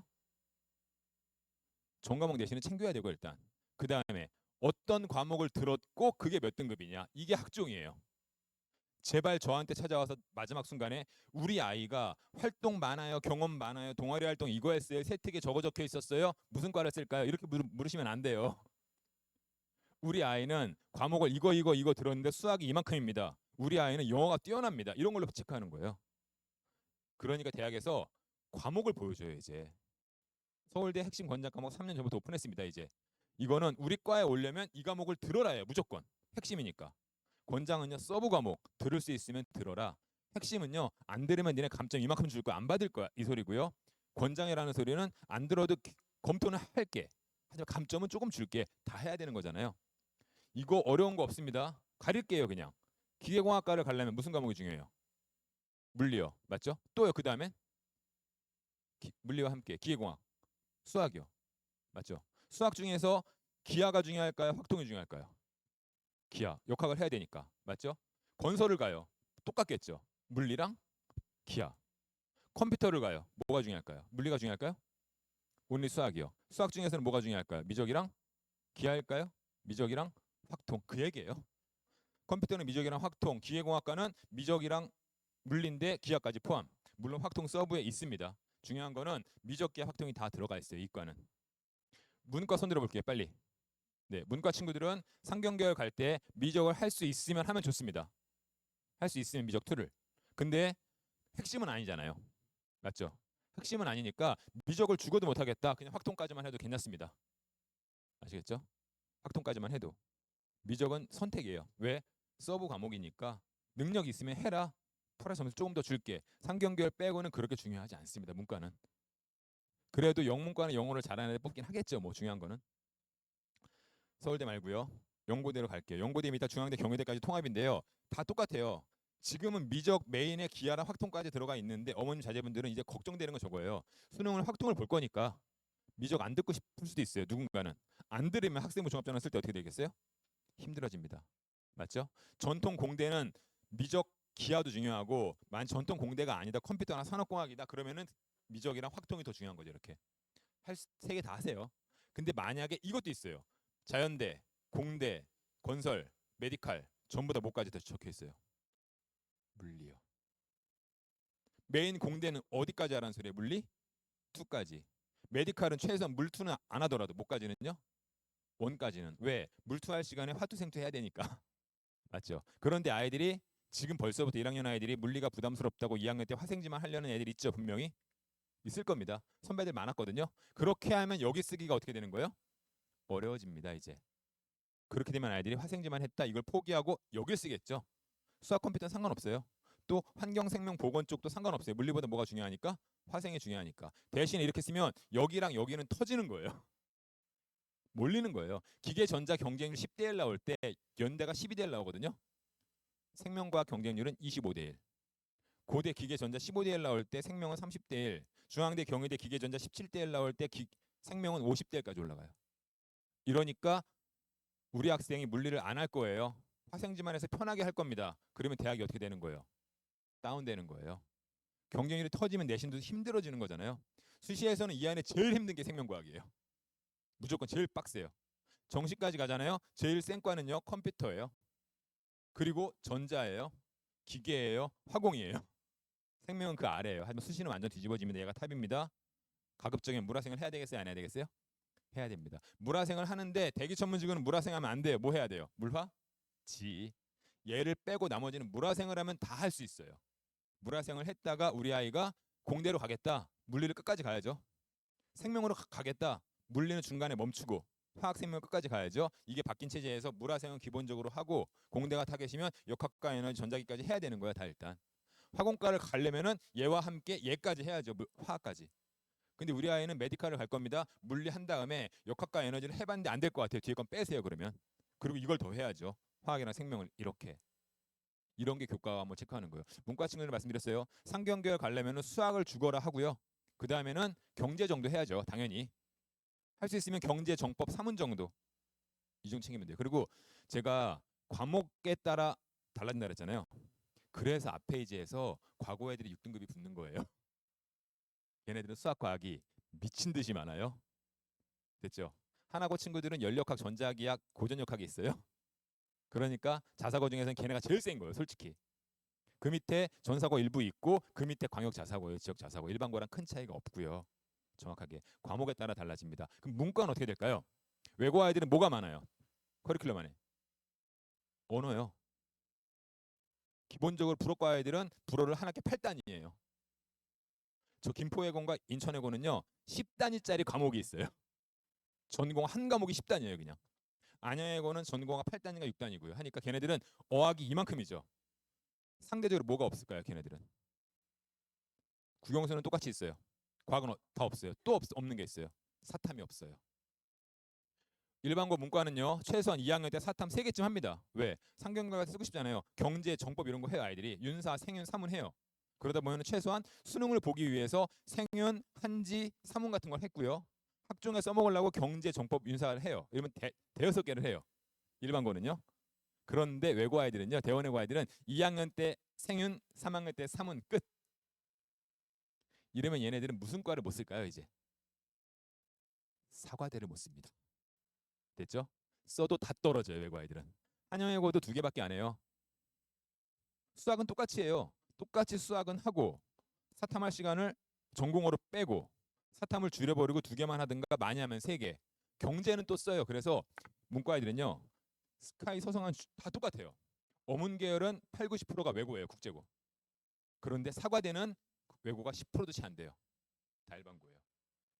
전 과목 내신은 챙겨야 되고 일단. 그 다음에 어떤 과목을 들었고 그게 몇 등급이냐. 이게 학종이에요. 제발 저한테 찾아와서 마지막 순간에 우리 아이가 활동 많아요, 경험 많아요, 동아리 활동 이거 했어요, 세특에 저거 적혀 있었어요, 무슨 과를 쓸까요? 이렇게 물으시면 안 돼요. 우리 아이는 과목을 이거 들었는데 수학이 이만큼입니다. 우리 아이는 영어가 뛰어납니다. 이런 걸로 체크하는 거예요. 그러니까 대학에서 과목을 보여줘요. 이제 서울대 핵심 권장 과목 3년 전부터 오픈했습니다. 이제 이거는 우리 과에 오려면 이 과목을 들어라 해요. 무조건 핵심이니까. 권장은요, 서브 과목 들을 수 있으면 들어라. 핵심은요, 안 들으면 니네 감점 이만큼 줄 거야, 안 받을 거야, 이 소리고요. 권장이라는 소리는 안 들어도 검토는 할게, 하지만 감점은 조금 줄게, 다 해야 되는 거잖아요. 이거 어려운 거 없습니다. 가릴게요. 그냥 기계공학과를 가려면 무슨 과목이 중요해요? 물리요. 맞죠? 또요. 그 다음엔 물리와 함께 기계공학, 수학이요. 맞죠? 수학 중에서 기하가 중요할까요? 확통이 중요할까요? 기하. 역학을 해야 되니까. 맞죠? 건설을 가요. 똑같겠죠. 물리랑 기하. 컴퓨터를 가요. 뭐가 중요할까요? 물리가 중요할까요? 온리 수학이요. 수학 중에서는 뭐가 중요할까요? 미적이랑 기하일까요? 미적이랑 확통. 그 얘기예요. 컴퓨터는 미적이랑 확통, 기계공학과는 미적이랑 물리인데 기하까지 포함. 물론 확통 서브에 있습니다. 중요한 거는 미적, 기하, 확통이 다 들어가 있어요. 이과는. 문과 손들어 볼게요. 빨리. 네, 문과 친구들은 상경계열 갈 때 미적을 할 수 있으면 하면 좋습니다. 할 수 있으면 미적 2를. 근데 핵심은 아니잖아요. 맞죠? 핵심은 아니니까 미적을 죽어도 못하겠다. 그냥 확통까지만 해도 괜찮습니다. 아시겠죠? 확통까지만 해도. 미적은 선택이에요. 왜? 서브 과목이니까 능력 있으면 해라. 프라 점수 조금 더 줄게. 상경계열 빼고는 그렇게 중요하지 않습니다. 문과는. 그래도 영문과는 영어를 잘하는 애 뽑긴 하겠죠. 뭐 중요한 거는. 서울대 말고요. 연고대로 갈게요. 연고대 밑에 중앙대, 경희대까지 통합인데요. 다 똑같아요. 지금은 미적 메인에 기하랑 확통까지 들어가 있는데 어머님 자제분들은 이제 걱정되는 건 저거예요. 수능을 확통을 볼 거니까 미적 안 듣고 싶을 수도 있어요. 누군가는. 안 들으면 학생부 종합전형 쓸 때 어떻게 되겠어요? 힘들어집니다. 맞죠? 전통 공대는 미적 기하도 중요하고 만 전통 공대가 아니다, 컴퓨터나 산업공학이다 그러면은 미적이랑 확통이 더 중요한 거죠. 이렇게 할 세 개 다 하세요. 근데 만약에 이것도 있어요. 자연대, 공대, 건설, 메디칼 전부 다 뭐까지 다 적혀 있어요. 물리요. 메인 공대는 어디까지 하라는 소리예요? 물리 2까지. 메디칼은 최소한 물 2는 안 하더라도 뭐까지는요? 1까지는. 왜? 물 2 할 시간에 화투 생투 해야 되니까. 맞죠? 그런데 아이들이 지금 벌써부터 1학년 아이들이 물리가 부담스럽다고 2학년 때 화생지만 하려는 애들 있죠, 분명히. 있을 겁니다. 선배들 많았거든요. 그렇게 하면 여기 쓰기가 어떻게 되는 거예요? 어려워집니다, 이제. 그렇게 되면 아이들이 화생지만 했다 이걸 포기하고 여길 쓰겠죠. 수학 컴퓨터는 상관없어요. 또 환경생명보건 쪽도 상관없어요. 물리보다 뭐가 중요하니까? 화생이 중요하니까. 대신에 이렇게 쓰면 여기랑 여기는 터지는 거예요. 몰리는 거예요. 기계 전자 경쟁률 10대 1 나올 때 연대가 12대 1 나오거든요. 생명과학 경쟁률은 25대 1. 고대 기계 전자 15대 1 나올 때 생명은 30대 1. 중앙대 경희대 기계 전자 17대 1 나올 때 생명은 50대 1까지 올라가요. 이러니까 우리 학생이 물리를 안 할 거예요. 화생지만 해서 편하게 할 겁니다. 그러면 대학이 어떻게 되는 거예요? 다운되는 거예요. 경쟁률이 터지면 내신도 힘들어지는 거잖아요. 수시에서는 이 안에 제일 힘든 게 생명과학이에요. 무조건 제일 빡세요. 정시까지 가잖아요. 제일 센 과는요. 컴퓨터예요. 그리고 전자예요. 기계예요. 화공이에요. 생명은 그 아래예요. 하지만 수시는 완전 뒤집어집니다. 얘가 탑입니다. 가급적이면 물화생을 해야 되겠어요? 안 해야 되겠어요? 해야 됩니다. 물화생을 하는데 대기 전문직은 물화생하면 안 돼요. 뭐 해야 돼요? 물화? 지. 얘를 빼고 나머지는 물화생을 하면 다 할 수 있어요. 물화생을 했다가 우리 아이가 공대로 가겠다. 물리를 끝까지 가야죠. 생명으로 가겠다. 물리는 중간에 멈추고 화학생명 끝까지 가야죠. 이게 바뀐 체제에서 물화생은 기본적으로 하고 공대가 타겟이면 역학과 에너지 전자기까지 해야 되는 거야. 다 일단. 화공과를 가려면은 얘와 함께 얘까지 해야죠. 화학까지. 근데 우리 아이는 메디칼을 갈 겁니다. 물리 한 다음에 역학과 에너지를 해봤는데 안 될 것 같아요. 뒤에 건 빼세요. 그러면. 그리고 이걸 더 해야죠. 화학이랑 생명을 이렇게. 이런 게 교과가 한번 체크하는 거예요. 문과 친구들 말씀드렸어요. 상경계열 가려면 수학을 죽어라 하고요. 그 다음에는 경제 정도 해야죠. 당연히. 할 수 있으면 경제 정법 3문 정도. 이 정도 챙기면 돼요. 그리고 제가 과목에 따라 달라진다 그랬잖아요. 그래서 앞 페이지에서 과거 애들이 6등급이 붙는 거예요. 얘네들은 수학 과학이 미친 듯이 많아요. 됐죠? 하나고 친구들은 연력학, 전자기학, 고전역학이 있어요. 그러니까 자사고 중에서는 걔네가 제일 센 거예요, 솔직히. 그 밑에 전사고 일부 있고 그 밑에 광역 자사고예요, 지역 자사고. 일반고랑 큰 차이가 없고요. 정확하게 과목에 따라 달라집니다. 그럼 문과는 어떻게 될까요? 외고 아이들은 뭐가 많아요? 커리큘럼 안에 언어요. 기본적으로 불어과 아이들은 불어를 한 학기 8단이에요. 저 김포예고과 인천예고는요 10단위짜리 과목이 있어요. 전공 한 과목이 10단이에요 그냥. 안양예고는 전공가 8단인가 6단이고요. 하니까 걔네들은 어학이 이만큼이죠. 상대적으로 뭐가 없을까요? 걔네들은. 국영수는 똑같이 있어요. 과학은 다 없어요. 또 없는 게 있어요. 사탐이 없어요. 일반고 문과는요 최소한 2학년 때 사탐 3개쯤 합니다. 왜? 상경과가 쓰고 싶잖아요. 경제, 정법 이런 거 해요 아이들이. 윤사, 생윤, 사문 해요. 그러다 보면 최소한 수능을 보기 위해서 생윤, 한지, 사문 같은 걸 했고요. 학종에 써먹으려고 경제, 정법, 윤사를 해요. 이러면 대여섯 개를 해요. 일반고는요. 그런데 외고 아이들은요. 대원외고 아이들은 2학년 때 생윤, 3학년 때 사문 끝. 이러면 얘네들은 무슨 과를 못 쓸까요 이제? 사과대를 못 씁니다. 됐죠? 써도 다 떨어져요 외고 아이들은. 한영외고도 2개밖에 안 해요. 수학은 똑같이 해요. 똑같이 수학은 하고 사탐할 시간을 전공어로 빼고 사탐을 줄여버리고 2개만 하든가 많이 하면 3개. 경제는 또 써요. 그래서 문과 아이들은요. 스카이, 서성한 다 똑같아요. 어문 계열은 8, 90%가 외고예요. 국제고. 그런데 사과대는 외고가 10%도 채 안 돼요. 다 일반고예요.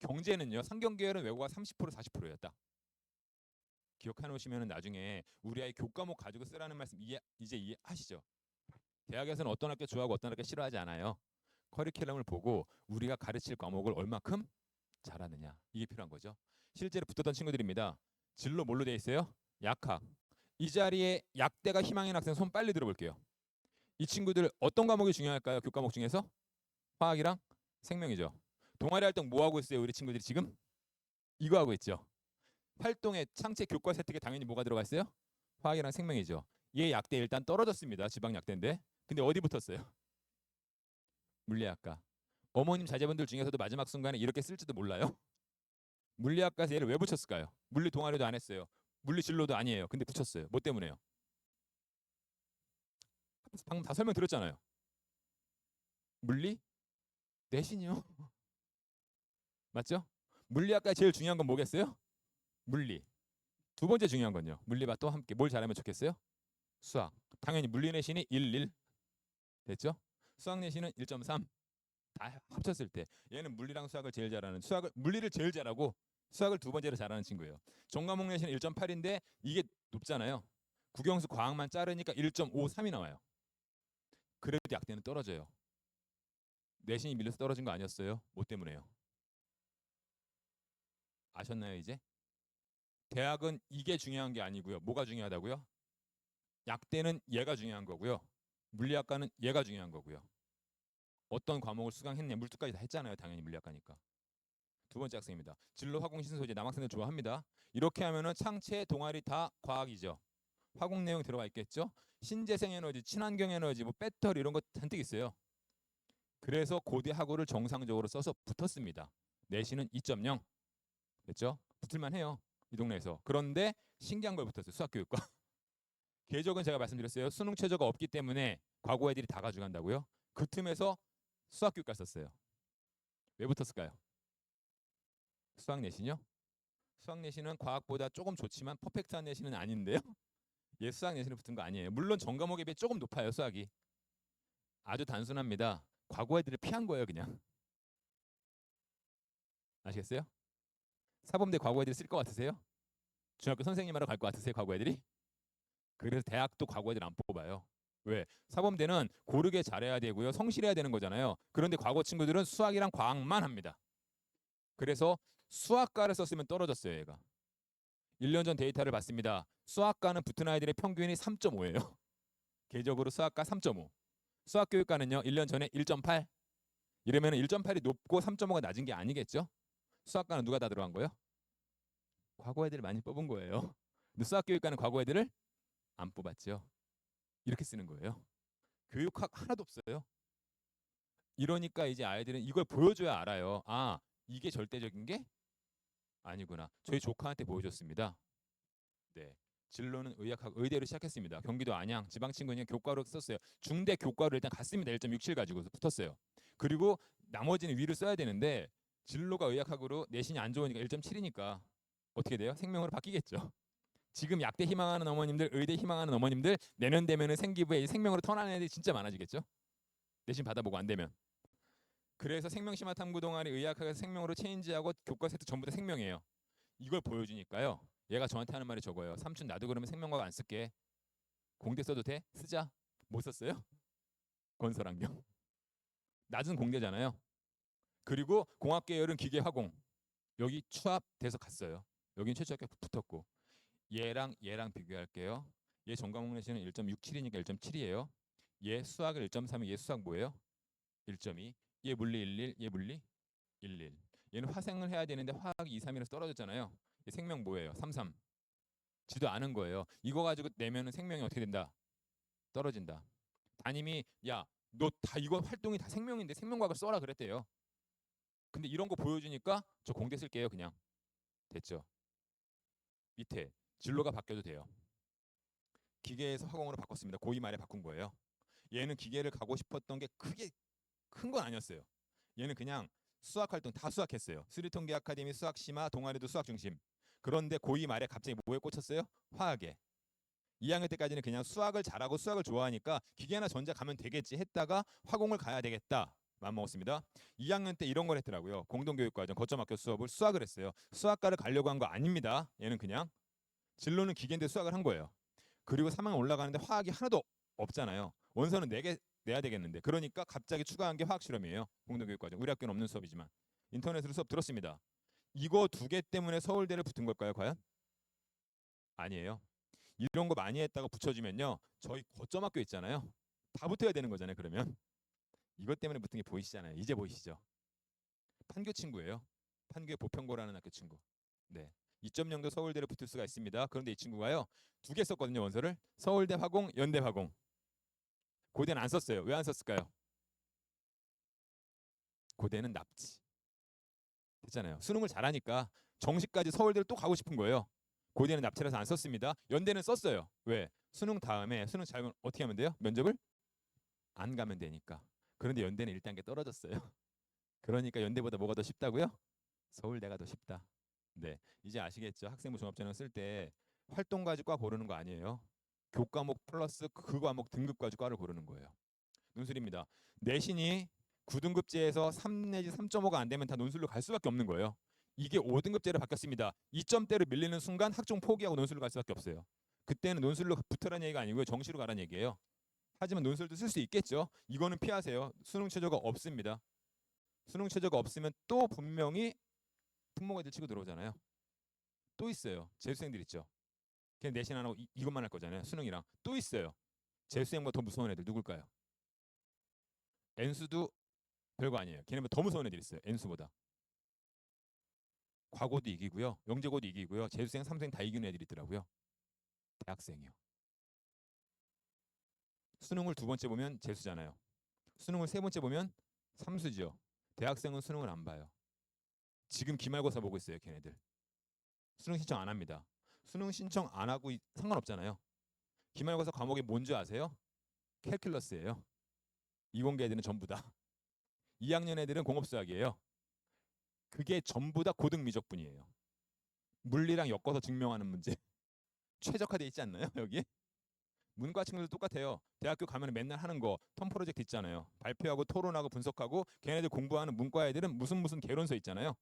경제는요. 상경 계열은 외고가 30% 40%예요. 딱. 기억해 놓으시면 나중에 우리 아이 교과목 가지고 쓰라는 말씀 이제 이해하시죠? 대학에서는 어떤 학교 좋아하고 어떤 학교 싫어하지 않아요. 커리큘럼을 보고 우리가 가르칠 과목을 얼마큼 잘하느냐 이게 필요한 거죠. 실제로 붙었던 친구들입니다. 진로 뭘로 돼 있어요? 약학. 이 자리에 약대가 희망인 학생 손 빨리 들어볼게요. 이 친구들 어떤 과목이 중요할까요? 교과목 중에서? 화학이랑 생명이죠. 동아리 활동 뭐 하고 있어요? 우리 친구들이 지금? 이거 하고 있죠. 활동에 창체 교과 세특에 당연히 뭐가 들어가 있어요? 화학이랑 생명이죠. 얘 약대 일단 떨어졌습니다. 지방 약대인데. 근데 어디 붙었어요? 물리학과. 어머님 자제분들 중에서도 마지막 순간에 이렇게 쓸지도 몰라요. 물리학과에서 얘를 왜 붙였을까요? 물리 동아리도 안 했어요. 물리 진로도 아니에요. 근데 붙였어요. 뭐 때문에요? 방금 다 설명드렸잖아요. 물리 내신이요. 맞죠? 물리학과 제일 중요한 건 뭐겠어요? 물리. 두 번째 중요한 건요. 물리와 또 함께 뭘 잘하면 좋겠어요? 수학. 당연히 물리 내신이 1, 1 됐죠? 수학 내신은 1.3 다 합쳤을 때 얘는 물리랑 수학을 제일 잘하는 수학을 물리를 제일 잘하고 수학을 두 번째로 잘하는 친구예요. 종과목 내신은 1.8인데 이게 높잖아요. 국영수 과학만 자르니까 1.53이 나와요. 그래도 약대는 떨어져요. 내신이 밀려서 떨어진 거 아니었어요? 뭐 때문에요? 아셨나요 이제? 대학은 이게 중요한 게 아니고요. 뭐가 중요하다고요? 약대는 얘가 중요한 거고요. 물리학과는 얘가 중요한 거고요. 어떤 과목을 수강했냐 물투까지 다 했잖아요. 당연히 물리학과니까. 두 번째 학생입니다. 진로 화공 신소재 남학생들 좋아합니다. 이렇게 하면은 창체 동아리 다 과학이죠. 화공 내용 들어가 있겠죠. 신재생 에너지, 친환경 에너지, 뭐 배터리 이런 거 잔뜩 있어요. 그래서 고대학우를 정상적으로 써서 붙었습니다. 내신은 2.0 됐죠? 붙을만 해요. 이 동네에서. 그런데 신기한 걸 붙었어요. 수학교육과. 계적은 제가 말씀드렸어요. 수능 최저가 없기 때문에 과거 애들이 다 가져간다고요. 그 틈에서 수학교육과 썼어요. 왜 붙었을까요? 수학 내신이요? 수학 내신은 과학보다 조금 좋지만 퍼펙트한 내신은 아닌데요. 얘 수학 내신에 붙은 거 아니에요. 물론 전 과목에 비해 조금 높아요. 수학이. 아주 단순합니다. 과거 애들을 피한 거예요. 그냥. 아시겠어요? 사범대 과거 애들 쓸 것 같으세요? 중학교 선생님하러 갈 것 같으세요? 과거 애들이? 그래서 대학도 과거 애들 안 뽑아요. 왜? 사범대는 고르게 잘해야 되고요. 성실해야 되는 거잖아요. 그런데 과거 친구들은 수학이랑 과학만 합니다. 그래서 수학과를 썼으면 떨어졌어요. 얘가. 1년 전 데이터를 봤습니다. 수학과는 붙은 아이들의 평균이 3.5예요. 계적으로 수학과 3.5. 수학교육과는요. 1년 전에 1.8. 이러면 1.8이 높고 3.5가 낮은 게 아니겠죠? 수학과는 누가 다 들어간 거예요? 과거 애들을 많이 뽑은 거예요. 근데 수학교육과는 과거 애들을 안 뽑았죠. 이렇게 쓰는 거예요. 교육학 하나도 없어요. 이러니까 이제 아이들은 이걸 보여줘야 알아요. 아, 이게 절대적인 게 아니구나. 저희 조카한테 보여줬습니다. 네. 진로는 의학학 의대로 시작했습니다. 경기도 안양 지방 친구는 교과로 썼어요. 중대 교과로 일단 갔습니다. 1.67 가지고 붙었어요. 그리고 나머지는 위를 써야 되는데 진로가 의학학으로 내신이 안 좋으니까 1.7이니까 어떻게 돼요? 생명으로 바뀌겠죠. 지금 약대 희망하는 어머님들, 의대 희망하는 어머님들 내년 되면은 생기부에 생명으로 턴하는 애들이 진짜 많아지겠죠. 내신 받아보고 안 되면. 그래서 생명심화 탐구 동아리 의학학에서 생명으로 체인지하고 교과 세트 전부 다 생명이에요. 이걸 보여주니까요. 얘가 저한테 하는 말이 저거예요. 삼촌 나도 그러면 생명과학 안 쓸게. 공대 써도 돼? 쓰자. 못 썼어요? 건설환경. 낮은 공대잖아요. 그리고 공학 계열은 기계 화공. 여기 추합돼서 갔어요. 여긴 최초 합격 붙었고. 얘랑 비교할게요. 얘 전과목 내신은 1.67이니까 1.7이에요. 얘 수학을 1.3이 얘 수학 뭐예요? 1.2. 얘 물리 11, 얘 물리 11. 얘는 화생을 해야 되는데 화학이 2, 3이라서 떨어졌잖아요. 얘 생명 뭐예요? 3, 3. 지도 아는 거예요. 이거 가지고 내면은 생명이 어떻게 된다? 떨어진다. 담임이 야, 너 다 이거 활동이 다 생명인데 생명과학을 써라 그랬대요. 근데 이런 거 보여주니까 저 공대 쓸게요 그냥. 됐죠. 밑에 진로가 바뀌어도 돼요. 기계에서 화공으로 바꿨습니다. 고2 말에 바꾼 거예요. 얘는 기계를 가고 싶었던 게 크게 큰 건 아니었어요. 얘는 그냥 수학 활동 다 수학했어요. 수리통계 아카데미 수학 심화 동아리도 수학 중심. 그런데 고2 말에 갑자기 뭐에 꽂혔어요? 화학에. 2학년 때까지는 그냥 수학을 잘하고 수학을 좋아하니까 기계나 전자 가면 되겠지 했다가 화공을 가야 되겠다. 마음먹었습니다. 2학년 때 이런 걸 했더라고요. 공동교육과정 거점학교 수업을 수학을 했어요. 수학과를 가려고 한 거 아닙니다. 얘는 그냥 진로는 기계인데 수학을 한 거예요. 그리고 3학년 올라가는데 화학이 하나도 없잖아요. 원서는 4개 내야 되겠는데 그러니까 갑자기 추가한 게 화학 실험이에요. 공동교육과정. 우리 학교는 없는 수업이지만 인터넷으로 수업 들었습니다. 이거 2개 때문에 서울대를 붙은 걸까요? 과연? 아니에요. 이런 거 많이 했다가 붙여주면요. 저희 거점학교 있잖아요. 다 붙어야 되는 거잖아요. 그러면 이것 때문에 붙은 게 보이시잖아요. 이제 보이시죠? 판교 친구예요. 판교의 보평고라는 학교 친구. 네. 2.0도 서울대를 붙을 수가 있습니다. 그런데 이 친구가요. 2개 썼거든요. 원서를. 서울대 화공, 연대 화공. 고대는 안 썼어요. 왜 안 썼을까요? 고대는 납치. 됐잖아요. 수능을 잘하니까 정시까지 서울대를 또 가고 싶은 거예요. 고대는 납치라서 안 썼습니다. 연대는 썼어요. 왜? 수능 다음에 수능 잘 어떻게 하면 돼요? 면접을 안 가면 되니까. 그런데 연대는 1단계 떨어졌어요. 그러니까 연대보다 뭐가 더 쉽다고요? 서울대가 더 쉽다. 네, 이제 아시겠죠? 학생부 종합전형 쓸 때 활동과지 과 고르는 거 아니에요. 교과목 플러스 그 과목 등급까지 과를 고르는 거예요. 논술입니다. 내신이 9등급제에서 3 내지 3.5가 안 되면 다 논술로 갈 수밖에 없는 거예요. 이게 5등급제로 바뀌었습니다. 2점대로 밀리는 순간 학종 포기하고 논술로 갈 수밖에 없어요. 그때는 논술로 붙으라는 얘기가 아니고요. 정시로 가라는 얘기예요. 하지만 논술도 쓸 수 있겠죠. 이거는 피하세요. 수능 최저가 없습니다. 수능 최저가 없으면 또 분명히 특목 애들 치고 들어오잖아요. 또 있어요. 재수생들 있죠. 걔 내신 안 하고 이것만 할 거잖아요. 수능이랑. 또 있어요. 재수생보다 더 무서운 애들 누굴까요? N수도 별거 아니에요. 걔네보다 더 무서운 애들 있어요. N수보다. 과고도 이기고요. 영재고도 이기고요. 재수생, 삼수생 다 이기는 애들이 있더라고요. 대학생이요. 수능을 두 번째 보면 재수잖아요. 수능을 세 번째 보면 삼수지요. 대학생은 수능을 안 봐요. 지금 기말고사 보고 있어요. 걔네들. 수능 신청 안 합니다. 수능 신청 안 하고 상관없잖아요. 기말고사 과목이 뭔지 아세요? 캘큘러스예요. 이공계 애들은 전부 다. 2학년 애들은 공업수학이에요. 그게 전부 다 고등 미적분이에요. 물리랑 엮어서 증명하는 문제. 최적화돼 있지 않나요? 여기? 문과 친구들 똑같아요. 대학교 가면 맨날 하는 거 텀 프로젝트 있잖아요. 발표하고 토론하고 분석하고 걔네들 공부하는 문과 애들은 무슨 개론서 있잖아요.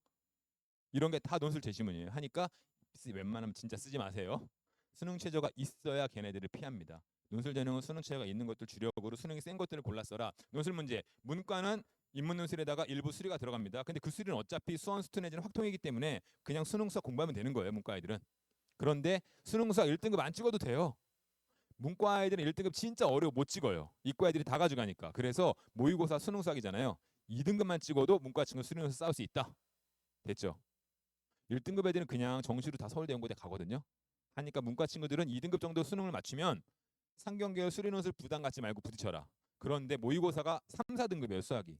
이런 게 다 논술 제시문이에요. 하니까 웬만하면 진짜 쓰지 마세요. 수능 최저가 있어야 걔네들을 피합니다. 논술 전형은 수능 최저가 있는 것들 주력으로 수능이 센 것들을 골라 써라. 논술 문제. 문과는 인문 논술에다가 일부 수리가 들어갑니다. 근데 그 수리는 어차피 수원 수투 내지는 확통이기 때문에 그냥 수능 수학 공부하면 되는 거예요. 문과 애들은. 그런데 수능 수학 1등급 안 찍어도 돼요. 문과 애들은 1등급 진짜 어려워 못 찍어요. 이과 애들이 다 가져가니까. 그래서 모의고사 수능 수학이잖아요. 2등급만 찍어도 문과 친구 수능에서 싸울 수 있다. 됐죠? 1등급 애들은 그냥 정시로 다 서울대 연고대 가거든요. 하니까 문과 친구들은 2등급 정도 수능을 맞추면 상경계열 수리논술 부담 갖지 말고 부딪혀라. 그런데 모의고사가 3, 4등급이에요. 수학이.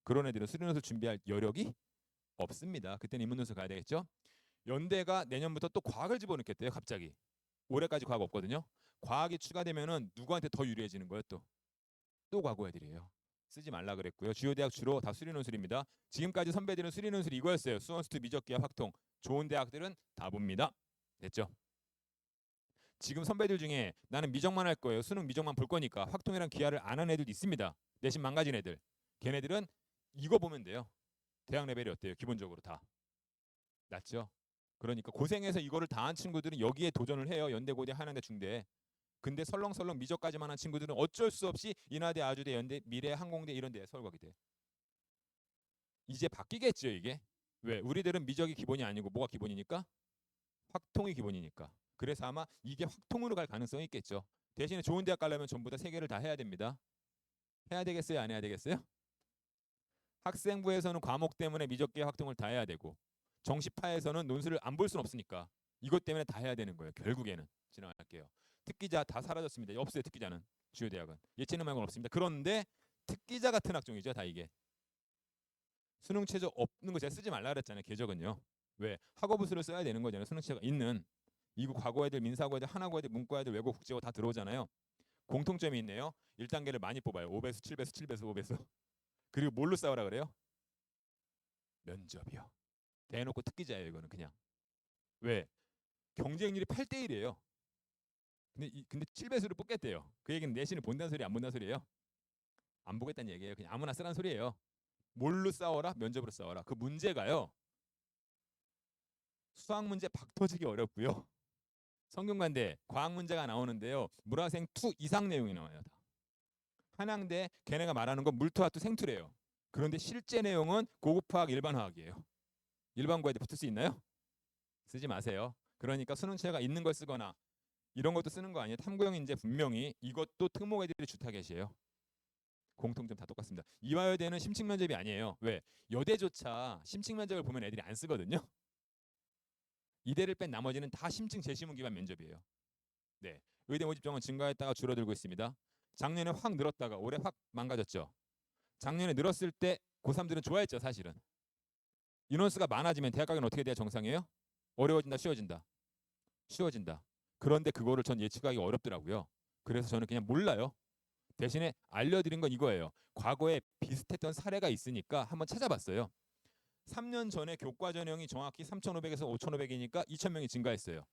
그런 애들은 수리논술 준비할 여력이 없습니다. 그때는 인문논술 가야 되겠죠. 연대가 내년부터 또 과학을 집어넣겠대요. 갑자기. 올해까지 과학 없거든요. 과학이 추가되면은 누구한테 더 유리해지는 거예요. 또 과거 애들이에요. 쓰지 말라 그랬고요. 주요 대학 주로 다 수리논술입니다. 지금까지 선배들은 수리논술 이거였어요. 수원수투 미적기하 확통. 좋은 대학들은 다 봅니다. 됐죠? 지금 선배들 중에 나는 미적만 할 거예요. 수능 미적만 볼 거니까 확통이랑 기하를 안 한 애들도 있습니다. 내신 망가진 애들. 걔네들은 이거 보면 돼요. 대학 레벨이 어때요? 기본적으로 다. 낮죠? 그러니까 고생해서 이거를 다 한 친구들은 여기에 도전을 해요. 연대, 고대, 한양대, 중대. 근데 설렁설렁 미적까지만 한 친구들은 어쩔 수 없이 인하대, 아주대, 연대, 미래, 항공대 이런 데 서울과기대. 이제 바뀌겠죠 이게. 왜? 우리들은 미적이 기본이 아니고 뭐가 기본이니까? 확통이 기본이니까. 그래서 아마 이게 확통으로 갈 가능성이 있겠죠. 대신에 좋은 대학 가려면 전부 다 세 개를 다 해야 됩니다. 해야 되겠어요? 안 해야 되겠어요? 학생부에서는 과목 때문에 미적계 확통을 다 해야 되고 정시파에서는 논술을 안 볼 수는 없으니까 이것 때문에 다 해야 되는 거예요. 결국에는. 지나갈게요. 특기자 다 사라졌습니다. 없어요. 특기자는. 주요 대학은. 예체능 말고는 없습니다. 그런데 특기자 같은 학종이죠. 다 이게. 수능 최저 없는 거 제가 쓰지 말라 그랬잖아요. 궤적은요. 왜? 학업부수를 써야 되는 거잖아요. 수능 최저가 있는. 이거 과거 애들, 민사고 애들, 하나고 애들, 문과 애들, 외고 국제고 다 들어오잖아요. 공통점이 있네요. 1단계를 많이 뽑아요. 5배수, 7배수, 7배수, 5배수. 그리고 뭘로 싸우라 그래요? 면접이요. 대놓고 특기자예요. 이거는 그냥. 왜? 경쟁률이 8대 1이에요. 근데 7배수를 뽑겠대요. 그 얘기는 내신을 본다는 소리 안 본다는 소리예요? 안 보겠다는 얘기예요. 그냥 아무나 쓰라는 소리예요. 뭘로 싸워라? 면접으로 싸워라. 그 문제가요. 수학 문제 박터지기 어렵고요. 성균관대 과학 문제가 나오는데요. 물화생 2 이상 내용이 나와요. 다. 한양대 걔네가 말하는 건 물투와투 생투래요. 그런데 실제 내용은 고급화학 일반화학이에요. 일반고에도 붙을 수 있나요? 쓰지 마세요. 그러니까 수능 최저가 있는 걸 쓰거나 이런 것도 쓰는 거 아니에요. 탐구형 인재 분명히 이것도 특목 애들이 주타겟이에요. 공통점 다 똑같습니다. 이화여대는 심층 면접이 아니에요. 왜? 여대조차 심층 면접을 보면 애들이 안 쓰거든요. 이대를 뺀 나머지는 다 심층 재시문 기반 면접이에요. 네, 의대 모집 정원 증가했다가 줄어들고 있습니다. 작년에 확 늘었다가 올해 확 망가졌죠. 작년에 늘었을 때 고3들은 좋아했죠. 사실은. 인원수가 많아지면 대학 가기는 어떻게 돼야 정상이에요? 어려워진다, 쉬워진다? 쉬워진다. 그런데 그거를 전 예측하기 어렵더라고요. 그래서 저는 그냥 몰라요. 대신에 알려드린 건 이거예요. 과거에 비슷했던 사례가 있으니까 한번 찾아봤어요. 3년 전에 교과 전형이 정확히 3,500에서 5,500이니까 2,000명이 증가했어요.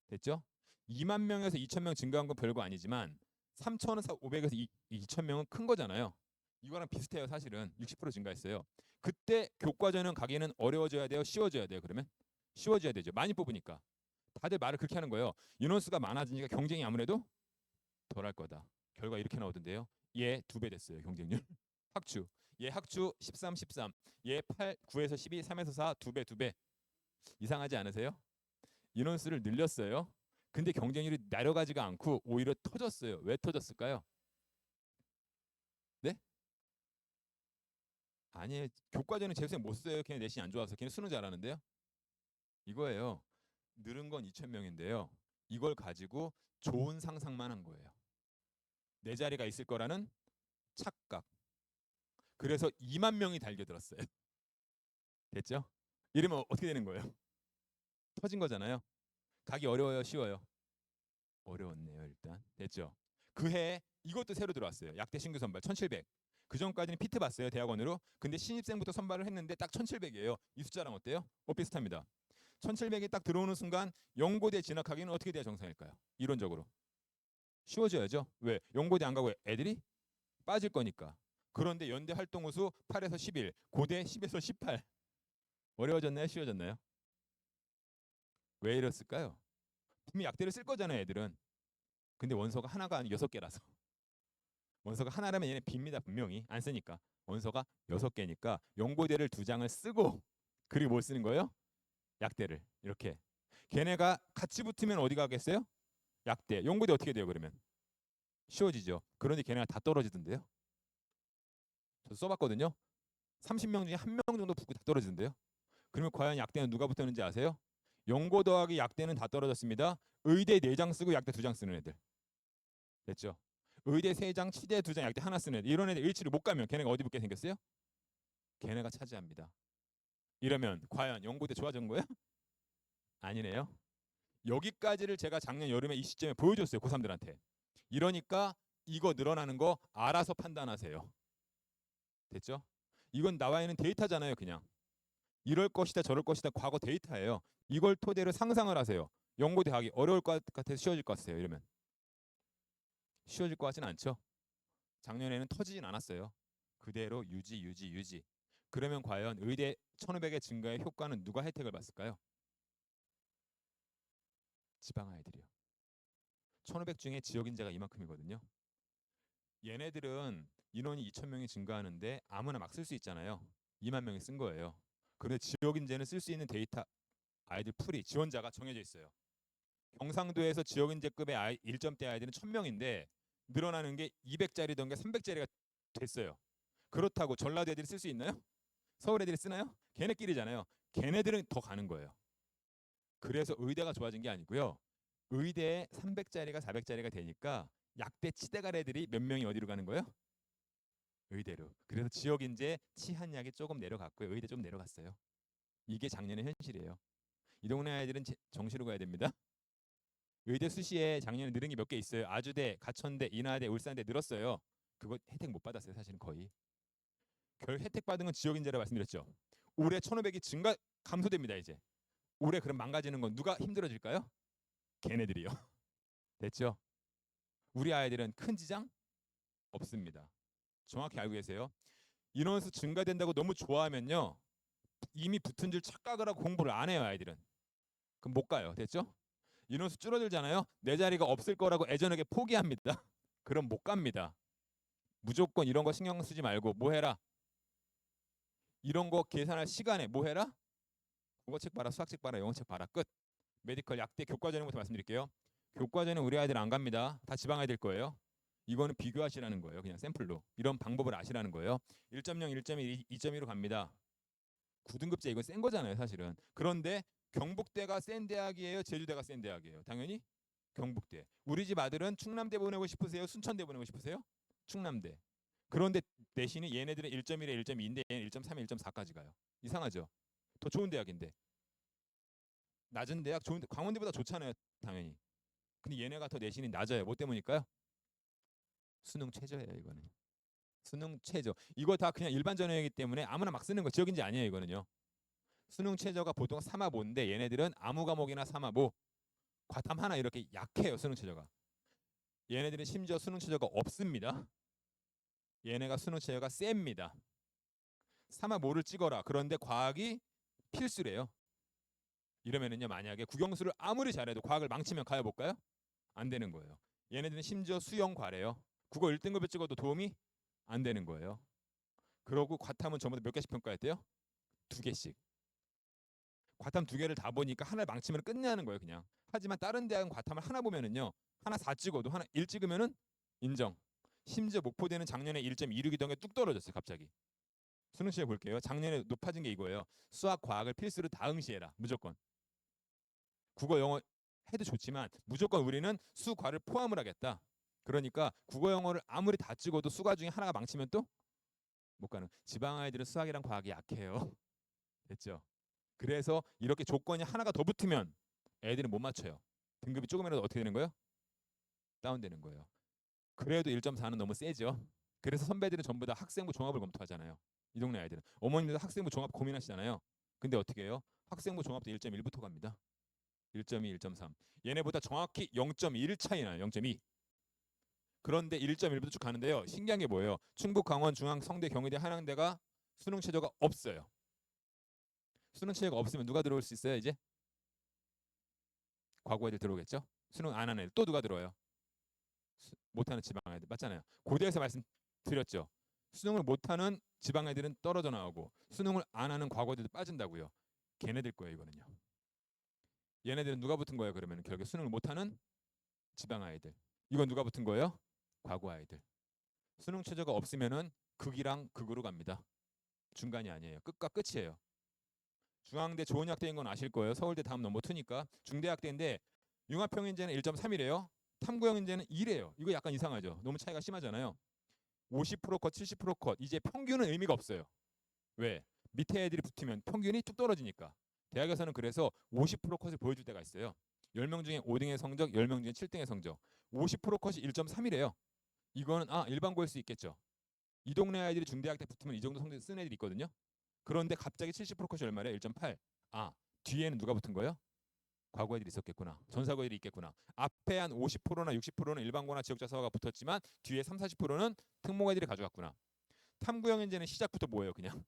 됐죠? 2만 명에서 2천 명 증가한 건 별거 아니지만 3,500에서 2,000명은 큰 거잖아요. 이거랑 비슷해요. 사실은 60% 증가했어요. 그때 교과 전형 가기는 어려워져야 돼요? 쉬워져야 돼요? 그러면 쉬워져야 되죠. 많이 뽑으니까. 다들 말을 그렇게 하는 거예요. 인원수가 많아지니까 경쟁이 아무래도 덜할 거다. 결과 이렇게 나오던데요. 얘 2배 됐어요. 경쟁률. 학추. 얘 학추 13, 13. 얘 8, 9에서 12, 3에서 4, 2배, 2배. 이상하지 않으세요? 인원수를 늘렸어요. 근데 경쟁률이 내려가지가 않고 오히려 터졌어요. 왜 터졌을까요? 네? 아니에요. 교과전은 재수생 못 써요. 걔네 내신이 안 좋아서. 걔네 수능 잘하는데요. 이거예요. 늘은 건 2,000명인데요. 이걸 가지고 좋은 상상만 한 거예요. 내 자리가 있을 거라는 착각. 그래서 2만 명이 달겨들었어요. 됐죠? 이러면 어떻게 되는 거예요? 터진 거잖아요. 가기 어려워요, 쉬워요? 어려웠네요, 일단. 됐죠? 그 해에 이것도 새로 들어왔어요. 약대 신규 선발 1,700. 그 전까지는 피트 봤어요, 대학원으로. 근데 신입생부터 선발을 했는데 딱 1,700이에요. 이 숫자랑 어때요? 비슷합니다. 1,700이 딱 들어오는 순간 연고대 진학하기는 어떻게 돼야 정상일까요? 이론적으로. 쉬워져야죠. 왜? 연고대 안 가고 애들이 빠질 거니까. 그런데 연대 활동 우수 8에서 11, 고대 10에서 18. 어려워졌나요? 쉬워졌나요? 왜 이랬을까요? 분명 약대를 쓸 거잖아요, 애들은. 근데 원서가 하나가 아니고 6개라서. 원서가 하나라면 얘네 빕니다, 분명히. 안 쓰니까. 원서가 6개니까 연고대를 2장을 쓰고 그리고 뭘 쓰는 거예요? 약대를. 이렇게. 걔네가 같이 붙으면 어디 가겠어요? 약대. 연고대 어떻게 돼요, 그러면? 쉬워지죠. 그런데 걔네가 다 떨어지던데요. 저 써봤거든요. 30명 중에 1명 정도 붙고 다 떨어지던데요. 그러면 과연 약대는 누가 붙었는지 아세요? 연고 더하기 약대는 다 떨어졌습니다. 의대 4장 쓰고 약대 2장 쓰는 애들. 됐죠? 의대 3장, 치대 2장, 약대 하나 쓰는 애들. 이런 애들 일치를 못 가면 걔네가 어디 붙게 생겼어요? 걔네가 차지합니다. 이러면 과연 연고대 좋아진 거예요? 아니네요. 여기까지를 제가 작년 여름에 이 시점에 보여줬어요. 고3들한테. 이러니까 이거 늘어나는 거 알아서 판단하세요. 됐죠? 이건 나와 있는 데이터잖아요. 그냥. 이럴 것이다 저럴 것이다 과거 데이터예요. 이걸 토대로 상상을 하세요. 연고대 하기 어려울 것 같아서 쉬워질 것 같아요. 이러면. 쉬워질 것 같지는 않죠. 작년에는 터지진 않았어요. 그대로 유지. 그러면 과연 의대 1,500의 증가의 효과는 누가 혜택을 봤을까요? 지방 아이들이요. 1,500 중에 지역 인재가 이만큼이거든요. 얘네들은 인원이 2,000명이 증가하는데 아무나 막 쓸 수 있잖아요. 2만 명이 쓴 거예요. 그런데 지역 인재는 쓸 수 있는 데이터 아이들 풀이 지원자가 정해져 있어요. 경상도에서 지역 인재급의 1점대 아이들은 1,000명인데 늘어나는 게 200짜리던가 300짜리가 됐어요. 그렇다고 전라도 애들이 쓸 수 있나요? 서울 애들이 쓰나요? 걔네끼리잖아요. 걔네들은 더 가는 거예요. 그래서 의대가 좋아진 게 아니고요. 의대에 300짜리가 400짜리가 되니까 약대 치대갈 애들이 몇 명이 어디로 가는 거예요? 의대로. 그래서 지역 인재 치한약이 조금 내려갔고요. 의대 좀 내려갔어요. 이게 작년의 현실이에요. 이 동네 아이들은 정시로 가야 됩니다. 의대 수시에 작년에 늘은 게 몇 개 있어요. 아주대, 가천대, 인하대, 울산대 늘었어요. 그거 혜택 못 받았어요. 사실은 거의. 결 혜택 받은 건 지역 인재라 말씀드렸죠. 올해 1,500이 증가 감소됩니다. 이제. 올해 그럼 망가지는 건 누가 힘들어질까요? 걔네들이요. 됐죠? 우리 아이들은 큰 지장 없습니다. 정확히 알고 계세요. 인원수 증가된다고 너무 좋아하면요. 이미 붙은 줄 착각을 하고 공부를 안 해요. 아이들은. 그럼 못 가요. 됐죠? 인원수 줄어들잖아요. 내 자리가 없을 거라고 애전하게 포기합니다. 그럼 못 갑니다. 무조건 이런 거 신경 쓰지 말고 뭐 해라? 이런 거 계산할 시간에 뭐 해라? 국어책 봐라, 수학책 봐라, 영어책 봐라. 끝. 메디컬 약대 교과전부터 말씀드릴게요. 교과전은 우리 아이들 안 갑니다. 다 지방 아이들 거예요. 이거는 비교하시라는 거예요. 그냥 샘플로. 이런 방법을 아시라는 거예요. 1.0, 1.1, 2.2로 갑니다. 9등급제 이건 센 거잖아요, 사실은. 그런데 경북대가 센 대학이에요, 제주대가 센 대학이에요. 당연히 경북대. 우리 집 아들은 충남대 보내고 싶으세요? 순천대 보내고 싶으세요? 충남대. 그런데 내신이 얘네들은 1.1에 1.2인데 얘는 1.3에 1.4까지 가요. 이상하죠? 더 좋은 대학인데. 낮은 대학 좋은 광원대보다 좋잖아요, 당연히. 근데 얘네가 더 내신이 낮아요. 뭐 때문일까요? 수능 최저예요, 이거는. 수능 최저. 이거 다 그냥 일반 전형이기 때문에 아무나 막 쓰는 거 지역인지 아니에요, 이거는요. 수능 최저가 보통 3합 5인데 얘네들은 아무 과목이나 3합 5. 과탐 하나 이렇게 약해요, 수능 최저가. 얘네들은 심지어 수능 최저가 없습니다. 얘네가 수능 최저가 셉니다. 3합 5를 찍어라. 그런데 과학이 필수래요. 이러면은요, 만약에 국영수를 아무리 잘해도 과학을 망치면 가요 볼까요? 안 되는 거예요. 얘네들은 심지어 수영 과래요. 국어 1등급을 찍어도 도움이 안 되는 거예요. 그러고 과탐은 전부 다 몇 개씩 평가했대요? 2개씩. 과탐 2개를 다 보니까 하나를 망치면 끝내는 거예요, 그냥. 하지만 다른 대학은 과탐을 하나 보면은요, 하나 4 찍어도 하나 1 찍으면은 인정. 심지어 목포대는 작년에 1.26이던 게 뚝 떨어졌어요, 갑자기. 수능 시험에 볼게요. 작년에 높아진 게 이거예요. 수학, 과학을 필수로 다 응시해라, 무조건. 국어, 영어 해도 좋지만 무조건 우리는 수, 과를 포함을 하겠다. 그러니까 국어, 영어를 아무리 다 찍어도 수가 중에 하나가 망치면 또 못 가는. 지방 아이들은 수학이랑 과학이 약해요. 됐죠? 그래서 이렇게 조건이 하나가 더 붙으면 애들은 못 맞춰요. 등급이 조금이라도 어떻게 되는 거예요? 다운되는 거예요. 그래도 1.4는 너무 세죠. 그래서 선배들은 전부 다 학생부 종합을 검토하잖아요. 이 동네 아이들은. 어머님들도 학생부 종합 고민하시잖아요. 근데 어떻게 해요? 학생부 종합도 1.1부터 갑니다. 1.2, 1.3. 얘네보다 정확히 0.1 차이 나요. 0.2. 그런데 1.1부터 쭉 가는데요. 신기한 게 뭐예요? 충북, 강원, 중앙, 성대, 경희대, 한양대가 수능 최저가 없어요. 수능 최저가 없으면 누가 들어올 수 있어요, 이제? 과고 애들 들어오겠죠? 수능 안 하는 애들 또 누가 들어와요? 못하는 지방 애들. 맞잖아요. 고대에서 말씀드렸죠. 수능을 못하는 지방 애들은 떨어져 나오고 수능을 안 하는 과거 애들도 빠진다고요. 걔네들 거예요, 이거는요. 얘네들은 누가 붙은 거예요? 그러면 결국에 수능을 못하는 지방 아이들. 이건 누가 붙은 거예요? 과거 아이들. 수능 최저가 없으면은 극이랑 극으로 갑니다. 중간이 아니에요. 끝과 끝이에요. 중앙대 좋은 학대인 건 아실 거예요. 서울대 다음 넘버 2니까. 중대학대인데 융합평균제는 1.3이래요. 탐구형인제는 2래요. 이거 약간 이상하죠. 너무 차이가 심하잖아요. 50% 컷, 70% 컷. 이제 평균은 의미가 없어요. 왜? 밑에 애들이 붙으면 평균이 뚝 떨어지니까. 대학에서는 그래서 50% 컷을 보여줄 때가 있어요. 10명 중에 5등의 성적, 10명 중에 7등의 성적. 50% 컷이 1.3이래요. 이거는 일반고일 수 있겠죠. 이 동네 아이들이 중대학 때 붙으면 이 정도 성적 쓰는 애들이 있거든요. 그런데 갑자기 70% 컷이 얼마래요? 1.8. 뒤에는 누가 붙은 거예요? 과거 애들이 있었겠구나. 전사고 애들이 있겠구나. 앞에 한 50%나 60%는 일반고나 지역자 사고가 붙었지만 뒤에 3, 40%는 특목 애들이 가져갔구나. 탐구형 인재는 시작부터 뭐예요? 그냥